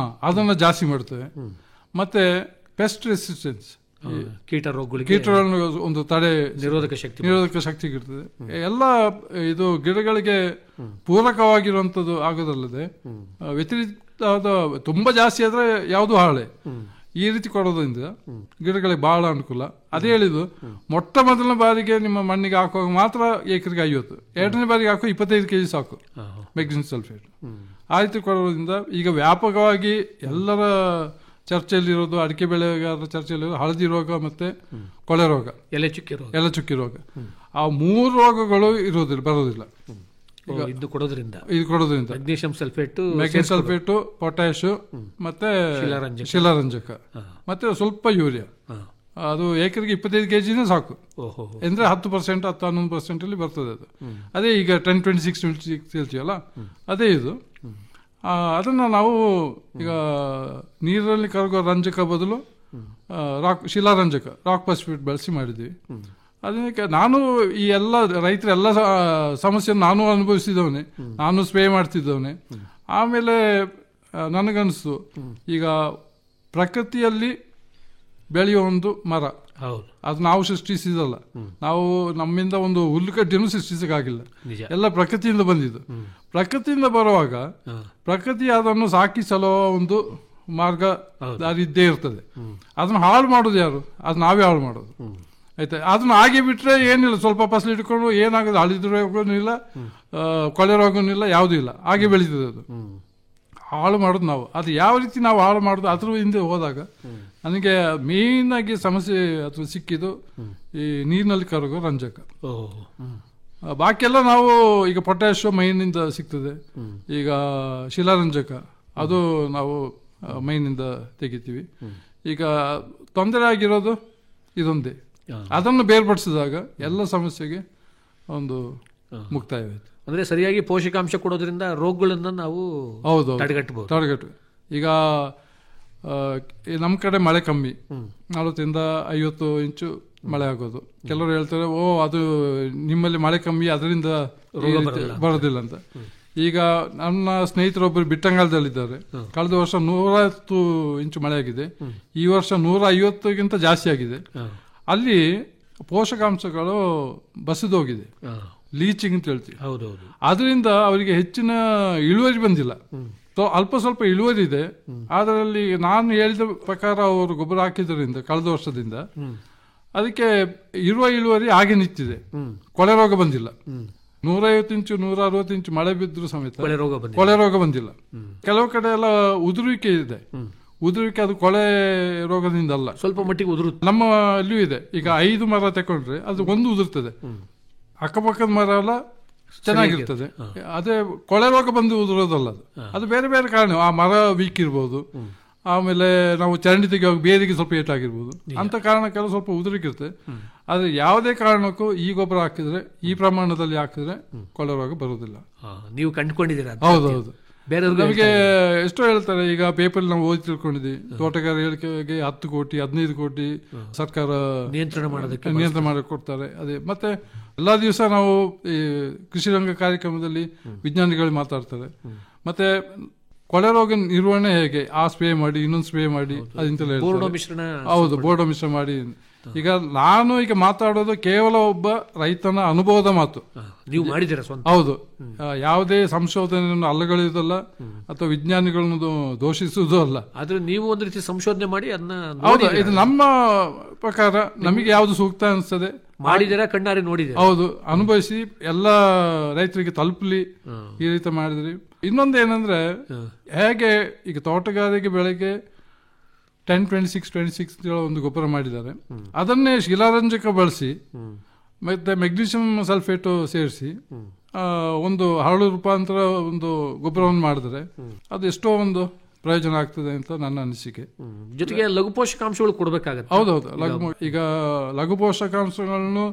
[SPEAKER 7] ಅದನ್ನ ಜಾಸ್ತಿ ಮಾಡ್ತದೆ. ಮತ್ತೆ ಪೆಸ್ಟ್ ರೆಸಿಸ್ಟೆನ್ಸ್,
[SPEAKER 6] ಕೀಟಗಳನ್ನು
[SPEAKER 7] ಒಂದು ತಡೆ
[SPEAKER 6] ನಿರೋಧಕ
[SPEAKER 7] ಶಕ್ತಿ ಇರ್ತದೆ. ಎಲ್ಲ ಇದು ಗಿಡಗಳಿಗೆ ಪೂರಕವಾಗಿರುವಂತದ್ದು ಆಗೋದಲ್ಲದೆ ವ್ಯತಿರಿಕ್ತವಾದ ತುಂಬಾ ಜಾಸ್ತಿ ಆದ್ರೆ ಯಾವುದು ಹಾಳೆ. ಈ ರೀತಿ ಕೊಡೋದ್ರಿಂದ ಗಿಡಗಳಿಗೆ ಬಹಳ ಅನುಕೂಲ. ಅದೇ ಹೇಳಿದ್ದು, ಮೊಟ್ಟ ಮೊದಲನೇ ಬಾರಿಗೆ ನಿಮ್ಮ ಮಣ್ಣಿಗೆ ಹಾಕುವಾಗ ಮಾತ್ರ ಎಕರೆಗೆ 50, 2ನೇ ಬಾರಿಗೆ ಹಾಕೋ 25 kg ಸಾಕು ಮೆಗ್ನೀಷಿಯಂ ಸಲ್ಫೇಟ್. ಆ ರೀತಿ ಕೊಡೋದ್ರಿಂದ ಈಗ ವ್ಯಾಪಕವಾಗಿ ಎಲ್ಲರ ಚರ್ಚೆಯಲ್ಲಿರೋದು, ಅಡಿಕೆ ಬೆಳೆಗಾರರ ಚರ್ಚೆಯಲ್ಲಿರೋದು ಹಳದಿ ರೋಗ ಮತ್ತೆ ಕೊಳೆ ರೋಗ, ಎಲೆ ಚುಕ್ಕಿ ರೋಗ. ಆ 3 ರೋಗಗಳು ಬರೋದಿಲ್ಲ
[SPEAKER 6] ಇದು ಕೊಡೋದ್ರಿಂದ.
[SPEAKER 7] ಮೆಗ್ನೀಷಿಯಂ ಸಲ್ಫೇಟ್, ಪೊಟ್ಯಾಶ್ ಮತ್ತೆ ಶಿಲಾರಂಜಕ ಮತ್ತೆ ಸ್ವಲ್ಪ ಯೂರಿಯಾ, ಅದು ಏಕರಿಗೆ 25 kg ಸಾಕು. ಅಂದ್ರೆ 10%-11% ಅಲ್ಲಿ ಬರ್ತದೆ ಅದು. ಅದೇ ಈಗ 10-26-26 ಹೇಳ್ತೀವಲ್ಲ, ಅದೇ ಇದು. ಅದನ್ನ ನಾವು ಈಗ ನೀರಲ್ಲಿ ಕರಗುವ ರಂಜಕ ಬದಲು ಶಿಲಾರಂಜಕ ರಾಕ್ ಫಾಸ್ಫೇಟ್ ಬಳಸಿ ಮಾಡಿದ್ವಿ. ಅದಕ್ಕೆ ನಾನು ಈ ಎಲ್ಲ ರೈತರೆಲ್ಲ ಸಮಸ್ಯೆಯನ್ನು ನಾನು ಅನುಭವಿಸಿದವನೇ, ನಾನು ಸ್ಪ್ರೇ ಮಾಡ್ತಿದ್ದವನೇ. ಆಮೇಲೆ ನನಗನ್ನಿಸ್ತು, ಈಗ ಪ್ರಕೃತಿಯಲ್ಲಿ ಬೆಳೆಯುವ ಒಂದು ಮರ, ಅದು ನಾವು ಸೃಷ್ಟಿಸಿದಲ್ಲ, ನಾವು ನಮ್ಮಿಂದ ಒಂದು ಹುಲ್ಲುಕಡ್ಡಿಯನ್ನು ಸೃಷ್ಟಿಸಕ್ಕಾಗಿಲ್ಲ, ಎಲ್ಲ ಪ್ರಕೃತಿಯಿಂದ ಬಂದಿದ್ದು. ಪ್ರಕೃತಿಯಿಂದ ಬರುವಾಗ ಪ್ರಕೃತಿ ಅದನ್ನು ಸಾಕಿ ಸಲುವ ಒಂದು ಮಾರ್ಗ ದಾರಿ ಇದ್ದೇ ಇರ್ತದೆ. ಅದನ್ನ ಹಾಳು ಮಾಡೋದು ಯಾರು? ಅದು ನಾವೇ ಹಾಳು ಮಾಡೋದು. ಆಯ್ತಾ? ಅದನ್ನ ಹಾಗೆ ಬಿಟ್ರೆ ಏನಿಲ್ಲ, ಸ್ವಲ್ಪ ಫಸಲು ಇಟ್ಕೊಂಡು ಏನಾಗೋದು, ಹಳಿದ ರೋಗನೂ ಇಲ್ಲ, ಕೊಳೆ ರೋಗನೂ ಇಲ್ಲ, ಯಾವುದೂ ಇಲ್ಲ, ಹಾಗೆ ಬೆಳೀತದೆ. ಅದು ಹಾಳು ಮಾಡೋದು ನಾವು. ಅದು ಯಾವ ರೀತಿ ನಾವು ಹಾಳು ಮಾಡೋದು, ಅದ್ರ ಹಿಂದೆ ಹೋದಾಗ ನನಗೆ ಮೇನ್ ಆಗಿ ಸಮಸ್ಯೆ ಅಥವಾ ಸಿಕ್ಕಿದ್ದು ಈ ನೀರಿನಲ್ಲಿ ಕರಗೋ ರಂಜಕ. ಬಾಕಿಯೆಲ್ಲ ನಾವು ಈಗ ಪೊಟ್ಯಾಶ್ ಮೈನಿಂದ ಸಿಗ್ತದೆ, ಈಗ ಶಿಲಾರಂಜಕ ಅದು ನಾವು ಮೈನಿಂದ ತೆಗಿತೀವಿ. ಈಗ ತೊಂದರೆ ಆಗಿರೋದು ಇದೊಂದೇ. ಅದನ್ನು ಬೇರ್ಪಡಿಸಿದಾಗ ಎಲ್ಲ ಸಮಸ್ಯೆಗೆ ಒಂದು ಮುಕ್ತಾಯವಾಯಿತು.
[SPEAKER 6] ಅಂದ್ರೆ ಸರಿಯಾಗಿ ಪೋಷಕಾಂಶ ಕೊಡೋದ್ರಿಂದ ರೋಗಗಳನ್ನ ನಾವು
[SPEAKER 7] ತಡೆಗಟ್ಟಬಹುದು. ಈಗ ನಮ್ಮ ಕಡೆ ಮಳೆ ಕಮ್ಮಿ, 40-50 ಇಂಚು ಮಳೆ ಆಗೋದು. ಕೆಲವರು ಹೇಳ್ತಾರೆ, ಓ ಅದು ನಿಮ್ಮಲ್ಲಿ ಮಳೆ ಕಮ್ಮಿ ಅದರಿಂದ ಬರೋದಿಲ್ಲ ಅಂತ. ಈಗ ನನ್ನ ಸ್ನೇಹಿತರೊಬ್ಬರು ಬಿಟ್ಟಂಗಾಲದಲ್ಲಿದ್ದಾರೆ. ಕಳೆದ ವರ್ಷ 110 ಇಂಚು ಮಳೆ ಆಗಿದೆ, ಈ ವರ್ಷ 150ಗಿಂತ ಜಾಸ್ತಿ ಆಗಿದೆ. ಅಲ್ಲಿ ಪೋಷಕಾಂಶಗಳು ಬಸಿದೋಗಿದೆ, ಲೀಚಿಂಗ್ ಅಂತ ಹೇಳ್ತೀವಿ. ಅದರಿಂದ ಅವರಿಗೆ ಹೆಚ್ಚಿನ ಇಳುವರಿ ಬಂದಿಲ್ಲ. ಅಲ್ಪ ಸ್ವಲ್ಪ ಇಳುವರಿ ಇದೆ, ಅದರಲ್ಲಿ ನಾನು ಹೇಳಿದ ಪ್ರಕಾರ ಅವರು ಗೊಬ್ಬರ ಹಾಕಿದ್ರಿಂದ ಕಳೆದ ವರ್ಷದಿಂದ ಅದಕ್ಕೆ ಇರುವ ಇಳುವರಿ ಹಾಗೆ ನಿಂತಿದೆ, ಕೊಳೆ ರೋಗ ಬಂದಿಲ್ಲ. 150 ಇಂಚು 160 ಇಂಚು ಮಳೆ ಬಿದ್ದರೂ ಸಮೇತ ಕೊಳೆ ರೋಗ ಬಂದಿಲ್ಲ. ಕೆಲವು ಕಡೆ ಎಲ್ಲ ಉದುರುವಿಕೆ ಇದೆ. ಉದುರುವಿಕೆ ಅದು ಕೊಳೆ ರೋಗದಿಂದ ಅಲ್ಲ,
[SPEAKER 6] ಸ್ವಲ್ಪ ಮಟ್ಟಿಗೆ ಉದುರುತ್ತೆ.
[SPEAKER 7] ನಮ್ಮ ಅಲ್ಲಿಯೂ ಇದೆ. ಈಗ 5 ಮರ ತಕೊಂಡ್ರೆ ಅದು ಒಂದು ಉದುರ್ತದೆ, ಅಕ್ಕಪಕ್ಕದ ಮರ ಎಲ್ಲ ಚೆನ್ನಾಗಿರ್ತದೆ. ಅದೇ ಕೊಳೆ ರೋಗ ಬಂದು ಉದುರೋದಲ್ಲ, ಅದು ಬೇರೆ ಬೇರೆ ಕಾರಣ. ಆ ಮರ ವೀಕ್ ಇರ್ಬೋದು, ಆಮೇಲೆ ನಾವು ಚರಂಡಿ ತೆಗೆಯುವಾಗ ಬೇರಿಗೆ ಸ್ವಲ್ಪ ಏಟಾಗಿರ್ಬೋದು, ಅಂತ ಕಾರಣಕ್ಕೆಲ್ಲ ಸ್ವಲ್ಪ ಉದುರಿಕಿರುತ್ತೆ. ಆದ್ರೆ ಯಾವುದೇ ಕಾರಣಕ್ಕೂ ಈ ಗೊಬ್ಬರ ಹಾಕಿದ್ರೆ, ಈ ಪ್ರಮಾಣದಲ್ಲಿ ಹಾಕಿದ್ರೆ ಕೊಳೆ ರೋಗ ಬರುವುದಿಲ್ಲ.
[SPEAKER 6] ನೀವು ಕಂಡುಕೊಂಡಿದ್ದೀರಾ?
[SPEAKER 7] ಹೌದೌದು. ನಮಗೆ ಎಷ್ಟೋ ಹೇಳ್ತಾರೆ, ಈಗ ಪೇಪರ್ ನಾವು ಓದಿ ತಿಳ್ಕೊಂಡಿದ್ದೀವಿ, ತೋಟಗಾರ ಹೇಳಿಕೆಗೆ 10 ಕೋಟಿ 15 ಕೋಟಿ ಸರ್ಕಾರ ನಿಯಂತ್ರಣ ಮಾಡಕ್ಕೆ ಕೊಡ್ತಾರೆ. ಅದೇ ಮತ್ತೆ ಎಲ್ಲಾ ದಿವಸ ನಾವು ಈ ಕೃಷಿ ರಂಗ ಕಾರ್ಯಕ್ರಮದಲ್ಲಿ ವಿಜ್ಞಾನಿಗಳು ಮಾತಾಡ್ತಾರೆ. ಮತ್ತೆ ಕೊಳೆ ರೋಗ ನಿರ್ವಹಣೆ ಹೇಗೆ, ಆ ಸ್ಪ್ರೇ ಮಾಡಿ ಇನ್ನೊಂದು ಸ್ಪ್ರೇ ಮಾಡಿ ಅದಿಂತೆಲ್ಲ ಹೌದು, ಬೋರ್ಡೋ ಮಿಶ್ರಣ ಮಾಡಿ. ಈಗ ನಾನು ಈಗ ಮಾತಾಡೋದು ಕೇವಲ ಒಬ್ಬ ರೈತನ ಅನುಭವದ ಮಾತು.
[SPEAKER 6] ನೀವು ಮಾಡಿದ್ದೀರಾ?
[SPEAKER 7] ಹೌದು. ಯಾವುದೇ ಸಂಶೋಧನೆಯನ್ನು ಅಲ್ಲಗಳೆಯುವುದಲ್ಲ ಅಥವಾ ವಿಜ್ಞಾನಿಗಳನ್ನು ದೋಷಿಸುವುದೂ ಅಲ್ಲ.
[SPEAKER 6] ಆದ್ರೆ ನೀವು ಒಂದು ರೀತಿ ಸಂಶೋಧನೆ ಮಾಡಿ ಅದನ್ನ.
[SPEAKER 7] ಹೌದು, ಇದು ನಮ್ಮ ಪ್ರಕಾರ ನಮಗೆ ಯಾವ್ದು ಸೂಕ್ತ ಅನಿಸ್ತದೆ
[SPEAKER 6] ಮಾಡಿದಿರಾ, ಕಣ್ಣಾರೆ ನೋಡಿದ್ದೀರಾ.
[SPEAKER 7] ಹೌದು, ಅನುಭವಿಸಿ ಎಲ್ಲ ರೈತರಿಗೆ ತಲುಪಲಿ ಈ ರೀತಿ ಮಾಡಿದ್ರಿ. ಇನ್ನೊಂದು ಏನಂದ್ರೆ, ಹೇಗೆ ಈಗ ತೋಟಗಾರಿಕೆ ಬೆಳೆಗೆ 10-26-26 ಒಂದು ಗೊಬ್ಬರ ಮಾಡಿದ್ದಾರೆ, ಅದನ್ನೇ ಶಿಲಾರಂಜಕ ಬಳಸಿ ಮತ್ತೆ ಮೆಗ್ನೀಷಿಯಂ ಸಲ್ಫೇಟ್ ಸೇರಿಸಿ ಒಂದು ಹರಳು ರೂಪಾಂತರ ಒಂದು ಗೊಬ್ಬರವನ್ನು ಮಾಡಿದ್ರೆ ಅದು ಎಷ್ಟೋ ಒಂದು ಪ್ರಯೋಜನ ಆಗ್ತದೆ ಅಂತ ನನ್ನ ಅನಿಸಿಕೆ.
[SPEAKER 6] ಜೊತೆಗೆ ಲಘು ಪೋಷಕಾಂಶಗಳು ಕೊಡಬೇಕಾಗತ್ತೆ.
[SPEAKER 7] ಹೌದೌದು. ಈಗ ಲಘು ಪೋಷಕಾಂಶಗಳನ್ನು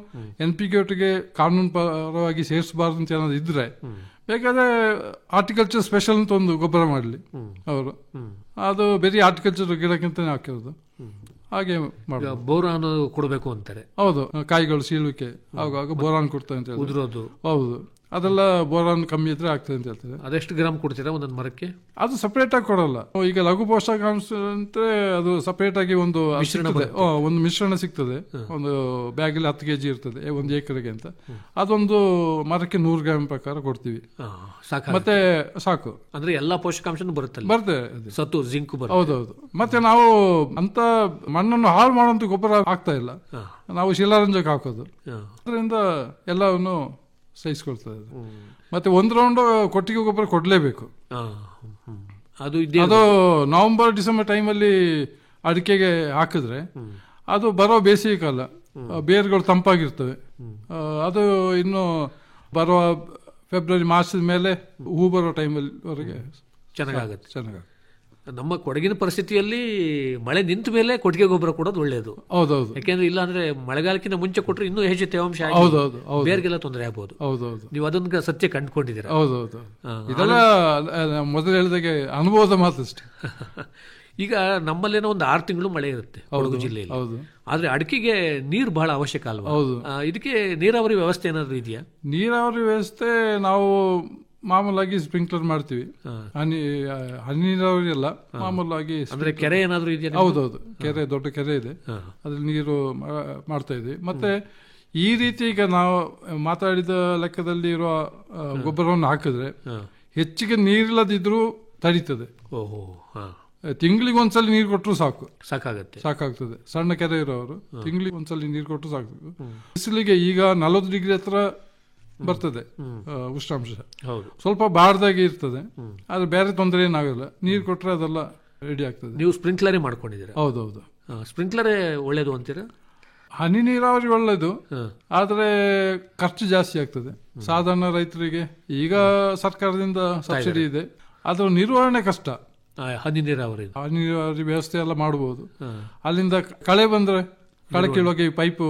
[SPEAKER 7] NPK ಒಟ್ಟಿಗೆ ಕಾನೂನು ಪರವಾಗಿ ಸೇರಿಸಬಾರ್ದು ಅಂತ ಏನಾದ್ರು ಇದ್ರೆ ಬೇಕಾದ್ರೆ ಹಾರ್ಟಿಕಲ್ಚರ್ ಸ್ಪೆಷಲ್ ಅಂತ ಒಂದು ಗೊಬ್ಬರ ಮಾಡಲಿ ಅವರು. ಅದು ಬೇರೆ ಹಾರ್ಟಿಕಲ್ಚರ್ ಗಿಡಕ್ಕಿಂತ ಹಾಕಿರೋದು. ಹಾಗೆ
[SPEAKER 6] ಬೋರಾನ್ ಕೊಡಬೇಕು ಅಂತಾರೆ.
[SPEAKER 7] ಹೌದು, ಕಾಯಿಗಳು ಸೀಳುವಿಕೆ ಆಗುವಾಗ ಬೋರಾನ್ ಕೊಡ್ತಾರೆ ಅಂತ ಹೇಳಿ.
[SPEAKER 6] ಉದುರೋದು.
[SPEAKER 7] ಹೌದು, ಅದೆಲ್ಲ ಬೋರಾನ್ ಕಮ್ಮಿ ಇದ್ರೆ ಆಗ್ತದೆ ಅಂತ ಹೇಳ್ತಾರೆ.
[SPEAKER 6] ಅದೆಷ್ಟು ಗ್ರಾಮ್ ಕೊಡ್ತೀರಾ ಒಂದೊಂದು ಮರಕ್ಕೆ?
[SPEAKER 7] ಅದು ಸಪರೇಟ್ ಆಗಿ ಕೊಡಲ್ಲ. ಈಗ ಲಘು ಪೋಷಕಾಂಶ ಅಂದ್ರೆ ಅದು ಸಪರೇಟ್ ಆಗಿ ಒಂದು ಮಿಶ್ರಣ ಸಿಗ್ತದೆ. ಒಂದು ಬ್ಯಾಗಲ್ಲಿ 10 kg ಇರ್ತದೆ 1 ಎಕರೆಗೆ ಅಂತ. ಅದೊಂದು ಮರಕ್ಕೆ 100 ಗ್ರಾಮ್ ಪ್ರಕಾರ ಕೊಡ್ತೀವಿ. ಮತ್ತೆ ಸಾಕು.
[SPEAKER 6] ಅಂದ್ರೆ ಎಲ್ಲಾ ಪೋಷಕಾಂಶನೂ ಬರುತ್ತೆ. ಸತ್ತು, ಜಿಂಕ್ ಬರುತ್ತೆ.
[SPEAKER 7] ಹೌದೌದು. ಮತ್ತೆ ನಾವು ಅಂತ ಮಣ್ಣನ್ನು ಹಾಳು ಮಾಡುವಂತ ಗೊಬ್ಬರ ಹಾಕ್ತಾ ಇಲ್ಲ, ನಾವು ಶಿಲಾರಂಜಕ ಹಾಕೋದು. ಅದರಿಂದ ಎಲ್ಲವನ್ನು ಸಹಿಸ್ಕೊಳ್ತದೆ. ಮತ್ತೆ 1 ರೌಂಡ್ ಕೊಟ್ಟಿಗೆ ಗೊಬ್ಬರ ಕೊಡ್ಲೇಬೇಕು. ಅದು ನವೆಂಬರ್-ಡಿಸೆಂಬರ್ ಟೈಮಲ್ಲಿ ಅಡಿಕೆಗೆ ಹಾಕಿದ್ರೆ ಅದು ಬರೋ ಬೇಸಿಗೆ ಕಾಲ, ಬೇರುಗಳು ತಂಪಾಗಿರ್ತವೆ. ಅದು ಇನ್ನು ಬರುವ ಫೆಬ್ರವರಿ-ಮಾರ್ಚ್ ಮೇಲೆ ಹೂ ಬರೋ ಟೈಮಲ್ಲಿ ವರೆಗೆ ಚೆನ್ನಾಗುತ್ತೆ.
[SPEAKER 6] ನಮ್ಮ ಕೊಡಗಿನ ಪರಿಸ್ಥಿತಿಯಲ್ಲಿ ಮಳೆ ನಿಂತ ಮೇಲೆ ಕೊಟ್ಟಿಗೆ ಗೊಬ್ಬರ ಕೊಡೋದು ಒಳ್ಳೆಯದು.
[SPEAKER 7] ಹೌದೌದು.
[SPEAKER 6] ಯಾಕೆಂದ್ರೆ ಇಲ್ಲ ಅಂದ್ರೆ ಮಳೆಗಾಲಕ್ಕಿಂತ ಮುಂಚೆ ಕೊಟ್ಟರೆ ಇನ್ನೂ ಹೆಚ್ಚು ತೇವಾಂಶ ಬೇರ್ಗೆಲ್ಲ ತೊಂದರೆ ಆಗಬಹುದು.
[SPEAKER 7] ಹೌದೌದು.
[SPEAKER 6] ನೀವು ಅದನ್ನ ಸತ್ಯ ಕಂಡುಕೊಂಡಿದ್ದೀರಾ?
[SPEAKER 7] ಹೌದೌದು. ಇದೆಲ್ಲ ಮೊದಲು ಹೇಳಿದಾಗೆ ಅನುಭವದ ಮಾತಷ್ಟೇ.
[SPEAKER 6] ಈಗ ನಮ್ಮಲ್ಲೇನೋ ಒಂದು 6 ತಿಂಗಳು ಮಳೆ ಇರುತ್ತೆ ಕೊಡಗು ಜಿಲ್ಲೆಯಲ್ಲಿ. ಆದ್ರೆ ಅಡಿಕೆಗೆ ನೀರು ಬಹಳ ಅವಶ್ಯಕ ಅಲ್ವಾ? ಇದಕ್ಕೆ ನೀರಾವರಿ ವ್ಯವಸ್ಥೆ ಏನಾದ್ರು ಇದೆಯಾ?
[SPEAKER 7] ನೀರಾವರಿ ವ್ಯವಸ್ಥೆ ನಾವು ಮಾಮೂಲಾಗಿ ಸ್ಪ್ರಿಂಕ್ಲರ್ ಮಾಡ್ತೀವಿ. ಹನಿ ನೀರಾವರಿ ಅಲ್ಲ, ಮಾಮೂಲಾಗಿ.
[SPEAKER 6] ಅಂದ್ರೆ ಕೆರೆ ಏನಾದ್ರು ಇದೆಯಾ?
[SPEAKER 7] ಹೌದೌದು, ಕೆರೆ, ದೊಡ್ಡ ಕೆರೆ ಇದೆ, ಅದ್ರಲ್ಲಿ ನೀರು ಮಾಡ್ತಾ ಇದ್ವಿ. ಮತ್ತೆ ಈ ರೀತಿ ಈಗ ನಾವು ಮಾತಾಡಿದ ಲೆಕ್ಕದಲ್ಲಿ ಇರುವ ಗೊಬ್ಬರವನ್ನು ಹಾಕಿದ್ರೆ ಹೆಚ್ಚಿಗೆ ನೀರಿಲ್ಲದಿದ್ರೂ ತಡೀತದೆ. ತಿಂಗಳಿಗೆ ಒಂದ್ಸಲ ನೀರು ಕೊಟ್ಟರು
[SPEAKER 6] ಸಾಕಾಗುತ್ತೆ.
[SPEAKER 7] ಸಾಕಾಗ್ತದೆ. ಸಣ್ಣ ಕೆರೆ ಇರೋರು ತಿಂಗಳಿಗೆ ಒಂದ್ಸಲ ನೀರು ಕೊಟ್ಟರು ಸಾಕು. ಬಿಸಿಲಿಗೆ ಈಗ 40 ಡಿಗ್ರಿ ಹತ್ರ ಬರ್ತದೆ ಉಷ್ಣಾಂಶ. ಸ್ವಲ್ಪ ಬಾರ್ದಾಗೆ ಇರ್ತದೆ, ಆದ್ರೆ ಬೇರೆ ತೊಂದರೆ ಏನಾಗಲ್ಲ. ನೀರು ಕೊಟ್ರೆ ಅದೆಲ್ಲ ರೆಡಿ ಆಗ್ತದೆ.
[SPEAKER 6] ನೀವು ಸ್ಪ್ರಿಂಕ್ಲರೇ ಮಾಡ್ಕೊಂಡಿದ್ದೀರಾ?
[SPEAKER 7] ಹೌದೌದು.
[SPEAKER 6] ಸ್ಪ್ರಿಂಕ್ಲರೇ ಒಳ್ಳೇದು ಅಂತೀರಾ?
[SPEAKER 7] ಹನಿ ನೀರಾವರಿ ಒಳ್ಳೇದು, ಆದ್ರೆ ಖರ್ಚು ಜಾಸ್ತಿ ಆಗ್ತದೆ ಸಾಧಾರಣ ರೈತರಿಗೆ. ಈಗ ಸರ್ಕಾರದಿಂದ ಸಬ್ಸಿಡಿ ಇದೆ, ಅದ್ರ ನಿರ್ವಹಣೆ ಕಷ್ಟ.
[SPEAKER 6] ಹನಿ ನೀರಾವರಿ
[SPEAKER 7] ವ್ಯವಸ್ಥೆ ಎಲ್ಲ ಮಾಡಬಹುದು. ಅಲ್ಲಿಂದ ಕಳೆ ಬಂದ್ರೆ ಕಳೆ ಕೀಳುವಾಗ ಪೈಪ್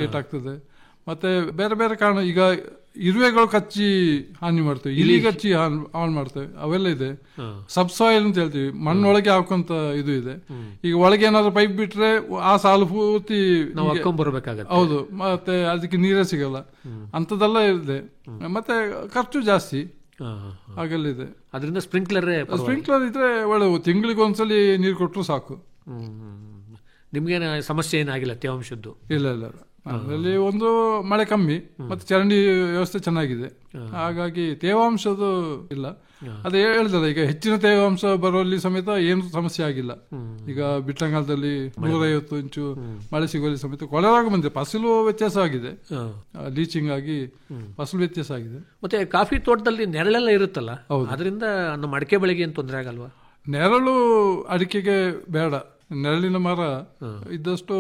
[SPEAKER 7] ಲೇಟ್ ಆಗ್ತದೆ. ಮತ್ತೆ ಬೇರೆ ಬೇರೆ ಕಾರಣ, ಈಗ ಇರುವೆಗಳು ಕಚ್ಚಿ ಹಾನಿ ಮಾಡ್ತೇವೆ, ಇಲಿ ಕಚ್ಚಿ ಹಾಳು ಮಾಡ್ತೇವೆ, ಅವೆಲ್ಲ ಇದೆ. ಸಬ್ಸಾಯಿಲ್ ಅಂತ ಹೇಳ್ತೀವಿ, ಮಣ್ಣೊಳಗೆ ಹಾಕುವಂತ ಇದು ಇದೆ. ಈಗ ಒಳಗೆ ಏನಾದ್ರು ಪೈಪ್ ಬಿಟ್ರೆ ಆ ಸಾಲು ಪೂರ್ತಿ
[SPEAKER 6] ಬರ್ಬೇಕಾಗತ್ತೆ.
[SPEAKER 7] ಹೌದು, ಮತ್ತೆ ಅದಕ್ಕೆ ನೀರೇ ಸಿಗಲ್ಲ, ಅಂತದೆಲ್ಲ ಇದೆ. ಮತ್ತೆ ಖರ್ಚು ಜಾಸ್ತಿ ಹಾಗೆಲ್ಲ ಇದೆ.
[SPEAKER 6] ಅದರಿಂದ ಸ್ಪ್ರಿಂಕ್ಲರ್
[SPEAKER 7] ಇದ್ರೆ ಒಳ್ಳೆ, ತಿಂಗಳಿಗೆ ಒಂದ್ಸಲಿ ನೀರು ಕೊಟ್ಟರು ಸಾಕು.
[SPEAKER 6] ನಿಮ್ಗೇನು ಸಮಸ್ಯೆ ಏನಾಗಿಲ್ಲ ತೇವಾಂಶದ್ದು?
[SPEAKER 7] ಇಲ್ಲ ಇಲ್ಲ, ಅದರಲ್ಲಿ ಒಂದು ಮಳೆ ಕಮ್ಮಿ, ಮತ್ತೆ ಚರಂಡಿ ವ್ಯವಸ್ಥೆ ಚೆನ್ನಾಗಿದೆ, ಹಾಗಾಗಿ ತೇವಾಂಶದ್ದು ಇಲ್ಲ. ಅದೇ ಹೇಳಿದಲ್ಲ, ಈಗ ಹೆಚ್ಚಿನ ತೇವಾಂಶ ಬರುವಲ್ಲಿ ಸಮೇತ ಏನು ಸಮಸ್ಯೆ ಆಗಿಲ್ಲ. ಈಗ ಬಿಟ್ಟಂಗಾಲದಲ್ಲಿ 150 ಇಂಚು ಮಳೆ ಸಿಗುವಲ್ಲಿ ಸಮೇತ ಕೊಳೆರಾಗ ಬಂದಿದೆ. ಫಸಲು ವ್ಯತ್ಯಾಸ ಆಗಿದೆ, ಲೀಚಿಂಗ್ ಆಗಿ ಫಸಲು ವ್ಯತ್ಯಾಸ ಆಗಿದೆ.
[SPEAKER 6] ಮತ್ತೆ ಕಾಫಿ ತೋಟದಲ್ಲಿ ನೆರಳೆಲ್ಲ ಇರುತ್ತಲ್ಲ, ಅದರಿಂದ ನಮ್ಮ ಅಡಿಕೆ ಬೆಳೆಗೆ ಏನು ತೊಂದರೆ ಆಗಲ್ವಾ?
[SPEAKER 7] ನೆರಳು ಅಡಿಕೆಗೆ ಬೇಡ. ನೆರಳಿನ ಮರ ಇದ್ದಷ್ಟು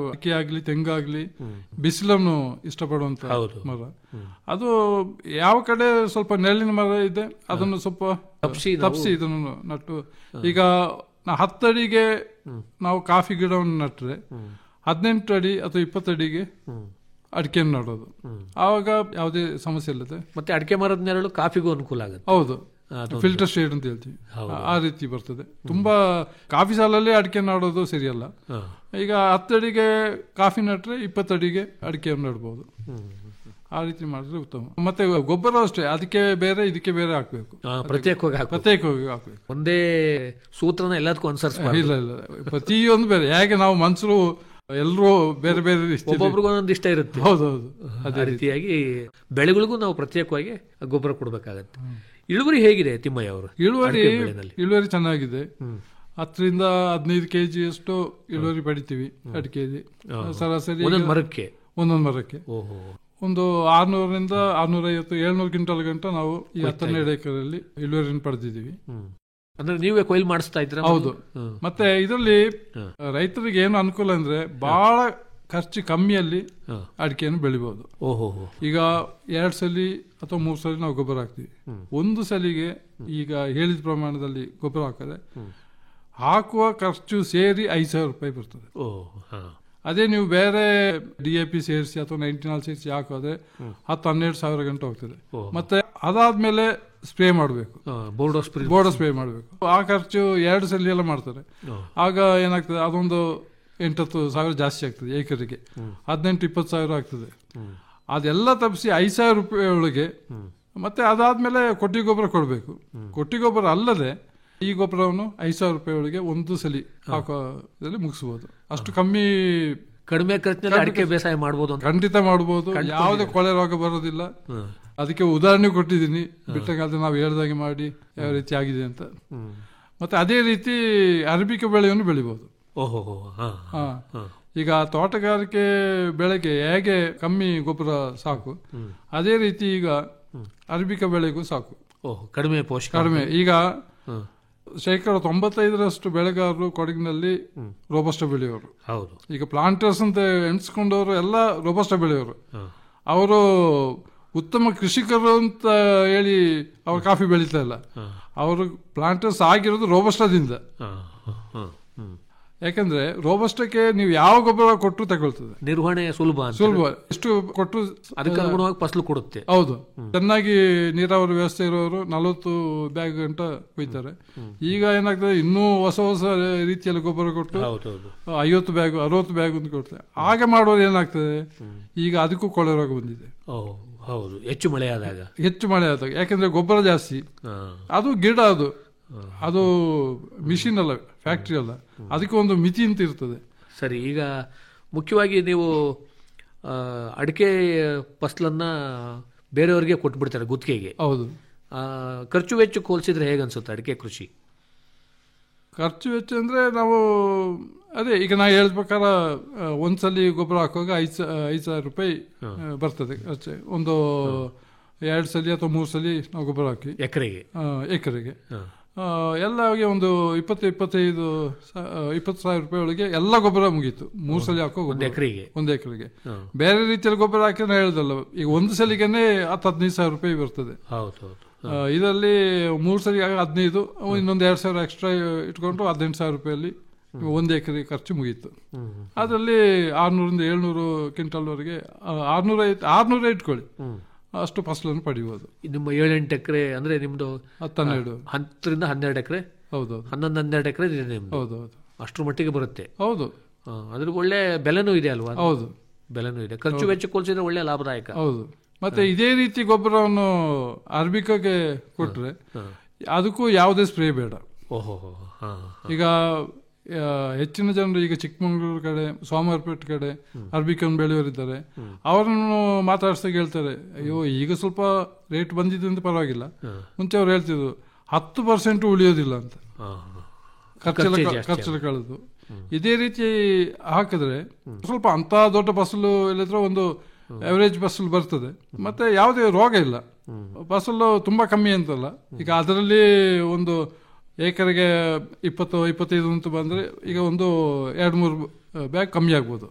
[SPEAKER 7] ಅಡಿಕೆ ಆಗ್ಲಿ ತೆಂಗಾಗ್ಲಿ ಬಿಸಿಲನ್ನು ಇಷ್ಟಪಡುವಂತ ಮರ. ಅದು ಯಾವ ಕಡೆ ಸ್ವಲ್ಪ ನೆರಳಿನ ಮರ ಇದೆ ಅದನ್ನು ಸ್ವಲ್ಪ ತಪ್ಪಿಸಿ ಇದನ್ನು ನಟ್ಟು. ಈಗ 10 ಅಡಿಗೆ ನಾವು ಕಾಫಿ ಗಿಡವನ್ನು ನಟ್ರೆ 18 ಅಡಿ ಅಥವಾ 20 ಅಡಿಗೆ ಅಡಿಕೆಯನ್ನು ನಡೋದು. ಆವಾಗ ಯಾವುದೇ ಸಮಸ್ಯೆ ಇಲ್ಲದೆ.
[SPEAKER 6] ಮತ್ತೆ ಅಡಿಕೆ ಮರದ ನೆರಳು ಕಾಫಿಗೂ ಅನುಕೂಲ ಆಗುತ್ತೆ.
[SPEAKER 7] ಹೌದು, ಫಿಲ್ಟರ್ ಶೇಡ್ ಅಂತ ಹೇಳ್ತೀವಿ, ಆ ರೀತಿ ಬರ್ತದೆ. ತುಂಬಾ ಕಾಫಿ ಸಾಲಲ್ಲಿ ಅಡಿಕೆ ನಾಡೋದು ಸರಿಯಲ್ಲ. ಈಗ 10 ಅಡಿಗೆ ಕಾಫಿ ನಟ್ರೆ 20 ಅಡಿಗೆ ಅಡಿಕೆಯನ್ನು ನಡ್ಬೋದು. ಆ ರೀತಿ ಮಾಡಿದ್ರೆ ಉತ್ತಮ. ಮತ್ತೆ ಗೊಬ್ಬರ ಅಷ್ಟೇ, ಅದಕ್ಕೆ ಬೇರೆ ಇದಕ್ಕೆ ಬೇರೆ ಹಾಕ್ಬೇಕು, ಪ್ರತ್ಯೇಕವಾಗಿ ಹಾಕ್ಬೇಕು.
[SPEAKER 6] ಒಂದೇ ಸೂತ್ರನ ಎಲ್ಲದಕ್ಕೂ ಅನುಸರಿಸ
[SPEAKER 7] ಇಲ್ಲ ಇಲ್ಲ, ಪ್ರತಿಯೊಂದು ಬೇರೆ. ಹೇಗೆ ನಾವು ಮನುಷ್ಯರು ಎಲ್ಲರೂ ಬೇರೆ ಬೇರೆ
[SPEAKER 6] ಒಬ್ಬೊಬ್ರಿಗೂ ಒಂದೊಂದು ಇಷ್ಟ ಇರುತ್ತೆ.
[SPEAKER 7] ಹೌದೌದು,
[SPEAKER 6] ಅದೇ ರೀತಿಯಾಗಿ ಬೆಳೆಗಳಿಗೂ ನಾವು ಪ್ರತ್ಯೇಕವಾಗಿ ಗೊಬ್ಬರ ಕೊಡಬೇಕಾಗತ್ತೆ. ಇಳುವರಿ ಹೇಗಿದೆ ತಿಮ್ಮಯ್ಯ ಅವರು?
[SPEAKER 7] ಇಳುವರಿ ಚೆನ್ನಾಗಿದೆ. 10 ರಿಂದ 15 kg ಅಷ್ಟು ಇಳುವರಿ ಪಡಿತೀವಿ ಅಡಿಕೆಯಲ್ಲಿ ಸರಾಸರಿ. ಒಂದೊಂದು ಮರಕ್ಕೆ ಒಂದು 600 ರಿಂದ 650 700 ಕ್ವಿಂಟಲ್ ಗಂಟ ನಾವು ಈ 12 ಎಕರೆಯಲ್ಲಿ ಇಳುವರಿಯನ್ನು ಪಡೆದಿದ್ದೀವಿ.
[SPEAKER 6] ಅಂದ್ರೆ ನೀವೇ ಕೊಯ್ಲು ಮಾಡಿಸ್ತಾ ಇದ್ರ?
[SPEAKER 7] ಹೌದು. ಮತ್ತೆ ಇದರಲ್ಲಿ ರೈತರಿಗೆ ಏನು ಅನುಕೂಲ ಅಂದ್ರೆ ಬಹಳ ಖರ್ಚು ಕಮ್ಮಿಯಲ್ಲಿ ಅಡಿಕೆಯನ್ನು ಬೆಳಿಬಹುದು. ಈಗ 2 ಸಲಿ ಅಥವಾ 3 ಸಲಿ ನಾವು ಗೊಬ್ಬರ ಹಾಕ್ತಿವಿ. ಒಂದು ಸಲಿಗೆ ಈಗ ಹೇಳಿದ ಪ್ರಮಾಣದಲ್ಲಿ ಗೊಬ್ಬರ ಹಾಕಿದ್ರೆ ಹಾಕುವ ಖರ್ಚು ಸೇರಿ 5,000 ರೂಪಾಯಿ ಬರ್ತದೆ. ಅದೇ ನೀವು ಬೇರೆ DAP ಸೇರಿಸಿ ಅಥವಾ 99 ಸೇರಿಸಿ ಹಾಕೋದ್ರೆ 10-12 ಸಾವಿರ ಗಂಟೆ ಹೋಗ್ತದೆ. ಮತ್ತೆ ಅದಾದ್ಮೇಲೆ ಸ್ಪ್ರೇ ಮಾಡಬೇಕು, ಬೋರ್ಡೋ ಸ್ಪ್ರೇ ಮಾಡಬೇಕು. ಆ ಖರ್ಚು 2 ಸಲ ಎಲ್ಲ ಮಾಡ್ತಾರೆ. ಆಗ ಏನಾಗ್ತದೆ, ಅದೊಂದು 8-10 ಸಾವಿರ ಜಾಸ್ತಿ ಆಗ್ತದೆ ಏಕರಿಗೆ. 18-20 ಸಾವಿರ ಆಗ್ತದೆ. ಅದೆಲ್ಲ ತಪ್ಪಿಸಿ 5,000 ರೂಪಾಯಿ ಒಳಗೆ. ಮತ್ತೆ ಅದಾದ್ಮೇಲೆ ಕೊಟ್ಟಿ ಗೊಬ್ಬರ ಕೊಡಬೇಕು. ಕೊಟ್ಟಿ ಗೊಬ್ಬರ ಅಲ್ಲದೆ ಈ ಗೊಬ್ಬರವನ್ನು 5,000 ರೂಪಾಯಿ ಒಳಗೆ ಒಂದು ಸಲಿ ಹಾಕೋದ್ರಲ್ಲಿ ಮುಗಿಸಬಹುದು. ಅಷ್ಟು
[SPEAKER 6] ಕಡಿಮೆ ಖರ್ಚಿನಲ್ಲಿ ಅಡಿಕೆ ಬೇಸಾಯ ಮಾಡಬಹುದು,
[SPEAKER 7] ಖಂಡಿತ ಮಾಡಬಹುದು. ಯಾವುದೇ ಕೊಳೆ ರೋಗ ಬರೋದಿಲ್ಲ. ಅದಕ್ಕೆ ಉದಾಹರಣೆ ಕೊಟ್ಟಿದ್ದೀನಿ, ಬಿಟ್ಟಂಗಾಲದಲ್ಲಿ ನಾವು ಹೇಳ್ದಾಗೆ ಮಾಡಿ ಯಾವ ರೀತಿ ಆಗಿದೆ ಅಂತ. ಮತ್ತೆ ಅದೇ ರೀತಿ ಅರಬಿಕೆ ಬೆಳೆಯನ್ನು ಬೆಳಿಬಹುದು. ಈಗ ತೋಟಗಾರಿಕೆ ಬೆಳೆಗೆ ಹೇಗೆ ಕಮ್ಮಿ ಗೊಬ್ಬರ ಸಾಕು, ಅದೇ ರೀತಿ ಈಗ ಅರಬಿಕೆ ಬೆಳೆಗೂ ಸಾಕು, ಕಡಿಮೆ. ಈಗ 95% ಬೆಳೆಗಾರರು ಕೊಡಗಿನಲ್ಲಿ ರೋಬಸ್ಟ ಬೆಳೆಯೋರು. ಈಗ ಪ್ಲಾಂಟರ್ಸ್ ಅಂತ ಎಣಿಸ್ಕೊಂಡವರು ಎಲ್ಲ ರೋಬಸ್ಟ ಬೆಳೆಯೋರು. ಅವರು ಉತ್ತಮ ಕೃಷಿಕರು ಅಂತ ಹೇಳಿ ಅವ್ರು ಕಾಫಿ ಬೆಳೀತಾ ಇಲ್ಲ. ಅವರು ಪ್ಲಾಂಟರ್ಸ್ ಆಗಿರೋದು ರೋಬಸ್ಟದಿಂದ. ಯಾಕಂದ್ರೆ ರೋಬಸ್ಟಕ್ಕೆ ನೀವು ಯಾವ ಗೊಬ್ಬರ ಕೊಟ್ಟರು ತಗೊಳ್ತದೆ,
[SPEAKER 6] ನಿರ್ವಹಣೆ ಸುಲಭ.
[SPEAKER 7] ಎಷ್ಟು ಕೊಟ್ಟರು
[SPEAKER 6] ಅದಕ್ಕೆ ಅನುಗುಣವಾಗಿ ಫಸಲು ಕೊಡುತ್ತೆ.
[SPEAKER 7] ಹೌದು, ಚೆನ್ನಾಗಿ ನೀರಾವರಿ ವ್ಯವಸ್ಥೆ ಇರೋರು 40 ಬ್ಯಾಗ್ ಗಂಟ ಕೊಯ್ತಾರೆ. ಈಗ ಏನಾಗ್ತದೆ, ಇನ್ನೂ ಹೊಸ ರೀತಿಯಲ್ಲಿ ಗೊಬ್ಬರ ಕೊಟ್ಟು 50 ಬ್ಯಾಗ್ 60 ಬ್ಯಾಗ್ ಅಂತ ಕೊಡ್ತಾರೆ. ಹಾಗೆ ಮಾಡೋದು ಏನಾಗ್ತದೆ, ಈಗ ಅದಕ್ಕೂ ಕೊಳೆ ರೋಗ ಬಂದಿದೆ.
[SPEAKER 6] ಹೌದು, ಹೆಚ್ಚು ಮಳೆ ಆದಾಗ.
[SPEAKER 7] ಯಾಕಂದ್ರೆ ಗೊಬ್ಬರ ಜಾಸ್ತಿ, ಅದು ಗಿಡ, ಅದು ಮಿಷಿನ್ ಅಲ್ಲ, ಫ್ಯಾಕ್ಟ್ರಿ ಅಲ್ಲ, ಅದಕ್ಕೆ ಒಂದು ಮಿತಿ ಅಂತ ಇರ್ತದೆ.
[SPEAKER 6] ಸರಿ, ಈಗ ಮುಖ್ಯವಾಗಿ ನೀವು ಅಡಿಕೆ ಫಸಲನ್ನ ಬೇರೆಯವರಿಗೆ ಕೊಟ್ಬಿಡ್ತಾರೆ ಗುತ್ತಿಗೆಗೆ.
[SPEAKER 7] ಹೌದು.
[SPEAKER 6] ಖರ್ಚು ವೆಚ್ಚ ಹೋಲಿಸಿದ್ರೆ ಹೇಗೆ ಅನ್ಸುತ್ತೆ ಅಡಿಕೆ ಕೃಷಿ?
[SPEAKER 7] ಖರ್ಚು ವೆಚ್ಚ ಅಂದರೆ ನಾವು ಅದೇ ಈಗ ನಾ ಹೇಳಿದ ಪ್ರಕಾರ ಒಂದ್ಸಲಿ ಗೊಬ್ಬರ ಹಾಕುವಾಗ 5,000 ರೂಪಾಯಿ ಬರ್ತದೆ ಅಷ್ಟೇ. ಒಂದು 2 ಸಲ ಅಥವಾ 3 ಸಲ ನಾವು ಗೊಬ್ಬರ ಹಾಕಿ
[SPEAKER 6] ಎಕರೆಗೆ
[SPEAKER 7] ಎಲ್ಲಗೆ ಒಂದು 20,000 ರೂಪಾಯಿ ಒಳಗೆ ಎಲ್ಲ ಗೊಬ್ಬರ ಮುಗೀತು. 3 ಸಲ ಹಾಕೋ ಒಂದು ಎಕರೆಗೆ. ಬೇರೆ ರೀತಿಯಲ್ಲಿ ಗೊಬ್ಬರ ಹಾಕಿ ನಾ ಹೇಳ್ದಲ್ಲ, ಈಗ ಒಂದು ಸಲಿಗೆನೆ 10-15,000 ರೂಪಾಯಿ ಬರ್ತದೆ. ಇದರಲ್ಲಿ 3 ಸಲ 15, ಇನ್ನೊಂದು 2,000 ಎಕ್ಸ್ಟ್ರಾ ಇಟ್ಕೊಂಡು 18,000 ರೂಪಾಯಲ್ಲಿ 1 ಎಕರೆ ಖರ್ಚು ಮುಗೀತು. ಅದರಲ್ಲಿ 600-700 ಕ್ವಿಂಟಲ್ವರೆಗೆ 600 ಇಟ್ಕೊಳ್ಳಿ, ಅಷ್ಟು ಫಸಲನ್ನು ಪಡೆಯಬಹುದು.
[SPEAKER 6] ನಿಮ್ಮ 7-8 ಎಕರೆ ಅಂದ್ರೆ ನಿಮ್ದು 10-12 ಎಕರೆ.
[SPEAKER 7] ಹೌದು,
[SPEAKER 6] 11-12 ಎಕರೆ ಇದೆ.
[SPEAKER 7] ಹೌದು,
[SPEAKER 6] ಅಷ್ಟರ ಮಟ್ಟಿಗೆ ಬರುತ್ತೆ.
[SPEAKER 7] ಹೌದು,
[SPEAKER 6] ಅದ್ರ ಒಳ್ಳೆ ಬೆಲೆನೂ ಇದೆ ಅಲ್ವಾ?
[SPEAKER 7] ಹೌದು,
[SPEAKER 6] ಬೆಲೆನೂ ಇದೆ. ಖರ್ಚು ವೆಚ್ಚ ಹೋಲಿಸಿದ್ರೆ ಒಳ್ಳೆ ಲಾಭದಾಯಕ.
[SPEAKER 7] ಹೌದು. ಮತ್ತೆ ಇದೇ ರೀತಿ ಗೊಬ್ಬರವನ್ನು ಅರ್ಬಿಕಾಗೆ ಕೊಟ್ರೆ ಅದಕ್ಕೂ ಯಾವುದೇ ಸ್ಪ್ರೇ ಬೇಡ. ಈಗ ಹೆಚ್ಚಿನ ಜನರು ಈಗ ಚಿಕ್ಕಮಗಳೂರು ಕಡೆ, ಸೋಮವಾರಪೇಟೆ ಕಡೆ ಅರ್ಬಿಕನ್ ಬೆಳೆಯೋರಿದ್ದಾರೆ. ಅವರನ್ನು ಮಾತಾಡ್ಸಾಗ ಹೇಳ್ತಾರೆ, ಅಯ್ಯೋ ಈಗ ಸ್ವಲ್ಪ ರೇಟ್ ಬಂದಿದೆ ಅಂತ ಪರವಾಗಿಲ್ಲ, ಮುಂಚೆ ಅವ್ರು ಹೇಳ್ತಿದ್ರು 10% ಉಳಿಯೋದಿಲ್ಲ ಅಂತ, ಖರ್ಚೆಲ್ಲ ಕಳೆದು. ಇದೇ ರೀತಿ ಹಾಕಿದ್ರೆ ಸ್ವಲ್ಪ ಅಂತ ದೊಡ್ಡ ಫಸಲು ಇಲ್ಲದ್ರೆ ಒಂದು ಅವರೇಜ್ ಫಸಲು ಬರ್ತದೆ, ಮತ್ತೆ ಯಾವುದೇ ರೋಗ ಇಲ್ಲ. ಫಸಲು ತುಂಬಾ ಕಮ್ಮಿ ಅಂತಲ್ಲ, ಈಗ ಅದರಲ್ಲಿ ಒಂದು ಎಕರೆಗೆ 20-25 ಅಂತ ಬಂದ್ರೆ ಈಗ ಒಂದು 2-3 ಬ್ಯಾಗ್ ಕಮ್ಮಿ ಆಗ್ಬೋದು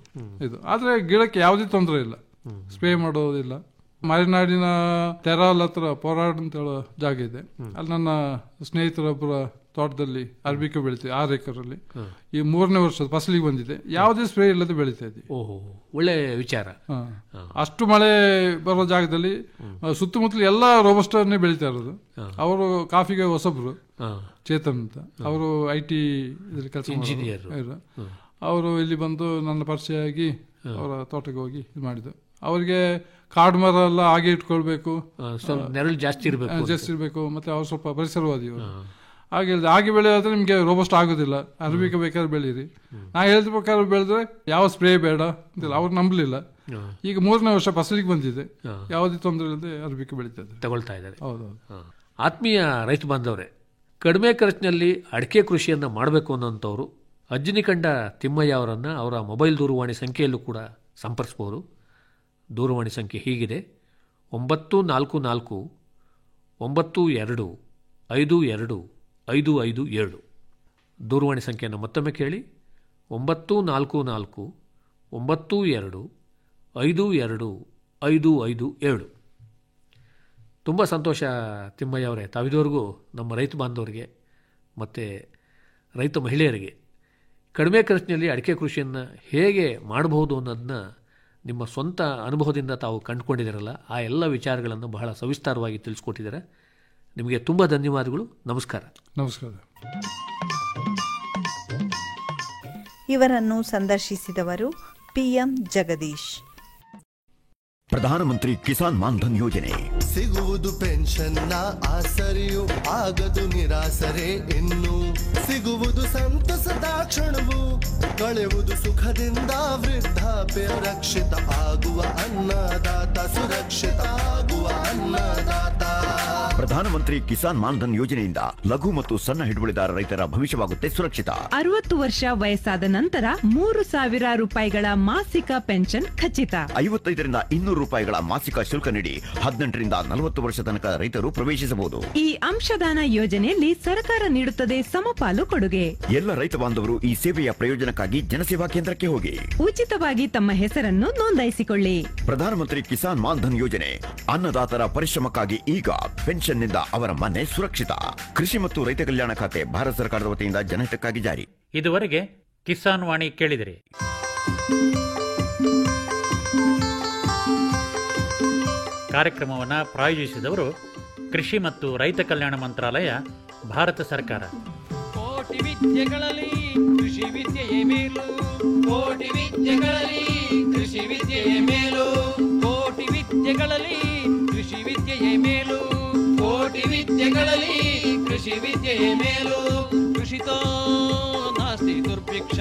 [SPEAKER 7] ಇದು. ಆದ್ರೆ ಗಿಡಕ್ಕೆ ಯಾವುದೇ ತೊಂದರೆ ಇಲ್ಲ, ಸ್ಪ್ರೇ ಮಾಡೋದಿಲ್ಲ. ಮಲೆನಾಡಿನ ತೆರಾಲ್ ಹತ್ರ ಪೋರಾಡ್ ಅಂತ ಹೇಳೋ ಜಾಗ ಇದೆ, ಅಲ್ಲಿ ನನ್ನ ಸ್ನೇಹಿತರೊಬ್ಬರ ತೋಟದಲ್ಲಿ ಅರ್ಬಿಕೆ ಬೆಳಿತೀವಿ 6 ಎಕರಲ್ಲಿ. ಈ 3ನೇ ವರ್ಷದ ಫಸಲಿಗೆ ಬಂದಿದೆ, ಯಾವುದೇ ಸ್ಪ್ರೇ ಇಲ್ಲದೆ ಬೆಳಿತಾ ಇದ್ದೀವಿ.
[SPEAKER 6] ಒಳ್ಳೆ ವಿಚಾರ.
[SPEAKER 7] ಅಷ್ಟು ಮಳೆ ಬರೋ ಜಾಗದಲ್ಲಿ ಸುತ್ತಮುತ್ತಲು ಎಲ್ಲ ರೋಬಸ್ಟನ್ನೇ ಬೆಳಿತಾ ಇರೋದು. ಅವರು ಕಾಫಿಗೆ ಹೊಸಬ್ರು, ಚೇತನ್ ಅಂತ, ಅವರು IT ಕೆಲಸ
[SPEAKER 6] ಇಂಜಿನಿಯರ್.
[SPEAKER 7] ಅವರು ಇಲ್ಲಿ ಬಂದು ನನ್ನ ಪರಿಚಯ ಆಗಿ ಅವರ ತೋಟಕ್ಕೆ ಹೋಗಿ ಇದು ಮಾಡಿದ್ರು. ಅವರಿಗೆ ಕಾಡು ಮರ ಎಲ್ಲ ಹಾಗೆ ಇಟ್ಕೊಳ್ಬೇಕು,
[SPEAKER 6] ನೆರಳು ಜಾಸ್ತಿ
[SPEAKER 7] ಇರಬೇಕು, ಮತ್ತೆ ಅವ್ರು ಸ್ವಲ್ಪ ಪರಿಸರವಾದಿ. ಹಾಗೆ ಬೆಳೆಯೋದ್ರೆ ನಿಮ್ಗೆ ರೋಬಸ್ಟ್ ಆಗೋದಿಲ್ಲ, ಅರಬಿಕ ಬೇಕಾದ್ರೆ ಬೆಳೀರಿ. ನಾ ಹೇಳಿದ ಪ್ರಕಾರ ಬೆಳೆದ್ರೆ ಯಾವ ಸ್ಪ್ರೇ ಬೇಡ ಅಂತಿಲ್ಲ, ಅವ್ರು ನಂಬಲಿಲ್ಲ. ಈಗ 3ನೇ ವರ್ಷ ಫಸಲಿಗೆ ಬಂದಿದೆ, ಯಾವುದೇ ತೊಂದರೆ ಇಲ್ಲದೆ ಅರಬಿಕ
[SPEAKER 6] ತಗೊಳ್ತಾ ಇದ್ದಾರೆ.
[SPEAKER 7] ಹೌದೌದು.
[SPEAKER 6] ಆತ್ಮೀಯ ರೈತ ಬಾಂಧವರೇ, ಕಡಿಮೆ ಖರ್ಚಿನಲ್ಲಿ ಅಡಿಕೆ ಕೃಷಿಯನ್ನು ಮಾಡಬೇಕು ಅನ್ನೋಂಥವ್ರು ಅಜ್ಜಿನಿಕಂಡ ತಿಮ್ಮಯ್ಯ ಅವರನ್ನು ಅವರ ಮೊಬೈಲ್ ದೂರವಾಣಿ ಸಂಖ್ಯೆಯಲ್ಲೂ ಕೂಡ ಸಂಪರ್ಕಿಸಬಹುದು. ದೂರವಾಣಿ ಸಂಖ್ಯೆ ಹೀಗಿದೆ: 944 92 52 ದೂರವಾಣಿ ಸಂಖ್ಯೆಯನ್ನು ಮತ್ತೊಮ್ಮೆ ಕೇಳಿ: 944 92 52 ತುಂಬ ಸಂತೋಷ ತಿಮ್ಮಯ್ಯ ಅವರೇ, ತಾವಿದವರೆಗೂ ನಮ್ಮ ರೈತ ಬಾಂಧವರಿಗೆ ಮತ್ತು ರೈತ ಮಹಿಳೆಯರಿಗೆ ಕಡಿಮೆ ಖರ್ಚಿನಲ್ಲಿ ಅಡಿಕೆ ಕೃಷಿಯನ್ನು ಹೇಗೆ ಮಾಡಬಹುದು ಅನ್ನೋದನ್ನ ನಿಮ್ಮ ಸ್ವಂತ ಅನುಭವದಿಂದ ತಾವು ಕಂಡುಕೊಂಡಿದ್ದೀರಲ್ಲ, ಆ ಎಲ್ಲ ವಿಚಾರಗಳನ್ನು ಬಹಳ ಸವಿಸ್ತಾರವಾಗಿ ತಿಳಿಸ್ಕೊಟ್ಟಿದ್ದಾರೆ. ನಿಮಗೆ ತುಂಬ ಧನ್ಯವಾದಗಳು. ನಮಸ್ಕಾರ.
[SPEAKER 7] ನಮಸ್ಕಾರ.
[SPEAKER 8] ಇವರನ್ನು ಸಂದರ್ಶಿಸಿದವರು PM ಜಗದೀಶ್.
[SPEAKER 9] ಪ್ರಧಾನಮಂತ್ರಿ ಕಿಸಾನ್ ಮಾನ್ಧನ್ ಯೋಜನೆ
[SPEAKER 10] ಸಿಗುವುದು ಪೆನ್ಷನ್ನ ಆಸರೆಯು ಆಗದು ನಿರಾಸರೆ ಇನ್ನು ಸಿಗುವುದು ಸಂತಸದ ಕ್ಷಣವು ಕಳೆಯುವುದು ಸುಖದಿಂದ ವೃದ್ಧಾಪ್ಯ ರಕ್ಷಿತ ಆಗುವ ಅನ್ನದಾತ ಸುರಕ್ಷಿತ ಆಗುವ ಅನ್ನದಾತ.
[SPEAKER 9] ಪ್ರಧಾನಮಂತ್ರಿ ಕಿಸಾನ್ ಮಾನ್ಧನ್ ಯೋಜನೆಯಿಂದ ಲಘು ಮತ್ತು ಸಣ್ಣ ಹಿಡುವಳಿದಾರ ರೈತರ ಭವಿಷ್ಯವಾಗುತ್ತೆ ಸುರಕ್ಷಿತ.
[SPEAKER 11] 60 ವರ್ಷ ವಯಸ್ಸಾದ ನಂತರ 3,000 ರೂಪಾಯಿಗಳ ಮಾಸಿಕ ಪೆನ್ಷನ್ ಖಚಿತ.
[SPEAKER 9] 55ರಿಂದ 200 ರೂಪಾಯಿಗಳ ಮಾಸಿಕ ಶುಲ್ಕ ನೀಡಿ 18ರಿಂದ 40 ವರ್ಷ ತನಕ ರೈತರು ಪ್ರವೇಶಿಸಬಹುದು.
[SPEAKER 11] ಈ ಅಂಶದಾನ ಯೋಜನೆಯಲ್ಲಿ ಸರ್ಕಾರ ನೀಡುತ್ತದೆ ಸಮಪಾಲು ಕೊಡುಗೆ.
[SPEAKER 9] ಎಲ್ಲ ರೈತ ಬಾಂಧವರು ಈ ಸೇವೆಯ ಪ್ರಯೋಜನಕ್ಕಾಗಿ ಜನಸೇವಾ ಕೇಂದ್ರಕ್ಕೆ ಹೋಗಿ
[SPEAKER 11] ಉಚಿತವಾಗಿ ತಮ್ಮ ಹೆಸರನ್ನು ನೋಂದಾಯಿಸಿಕೊಳ್ಳಿ.
[SPEAKER 9] ಪ್ರಧಾನಮಂತ್ರಿ ಕಿಸಾನ್ ಮಾನ್ಧನ್ ಯೋಜನೆ ಅನ್ನದಾತರ ಪರಿಶ್ರಮಕ್ಕಾಗಿ ಈಗ ಪೆನ್ಷನ್ನಿಂದ ಅವರ ಮನೆ ಸುರಕ್ಷಿತ. ಕೃಷಿ ಮತ್ತು ರೈತ ಕಲ್ಯಾಣ ಖಾತೆ ಭಾರತ ಸರ್ಕಾರದ ವತಿಯಿಂದ ಜನಹಿತಕ್ಕಾಗಿ ಜಾರಿ.
[SPEAKER 1] ಇದುವರೆಗೆ ಕಿಸಾನ್ ವಾಣಿ ಕೇಳಿದಿರಿ. ಕಾರ್ಯಕ್ರಮವನ್ನು ಪ್ರಾಯೋಜಿಸಿದವರು ಕೃಷಿ ಮತ್ತು ರೈತ ಕಲ್ಯಾಣ ಮಂತ್ರಾಲಯ, ಭಾರತ ಸರ್ಕಾರ.
[SPEAKER 2] ಕೋಟಿ ವಿದ್ಯೆಗಳಲ್ಲಿ ಕೃಷಿ ವಿದ್ಯೆಯೇ ಮೇಲು, ಕೋಟಿ ವಿದ್ಯೆಗಳಲ್ಲಿ ಕೃಷಿ ವಿದ್ಯೆಯೇ ಮೇಲು, ಕೋಟಿ ವಿದ್ಯೆಗಳಲ್ಲಿ ಕೃಷಿ ವಿದ್ಯೆಯೇ ಮೇಲು, ಕೋಟಿ ವಿದ್ಯೆಗಳಲ್ಲಿ ಕೃಷಿ ವಿದ್ಯೆಯೇ ಮೇಲು. ಕೃಷಿತೋ ನಾಸ್ತಿ ದುರ್ಭಿಕ್ಷ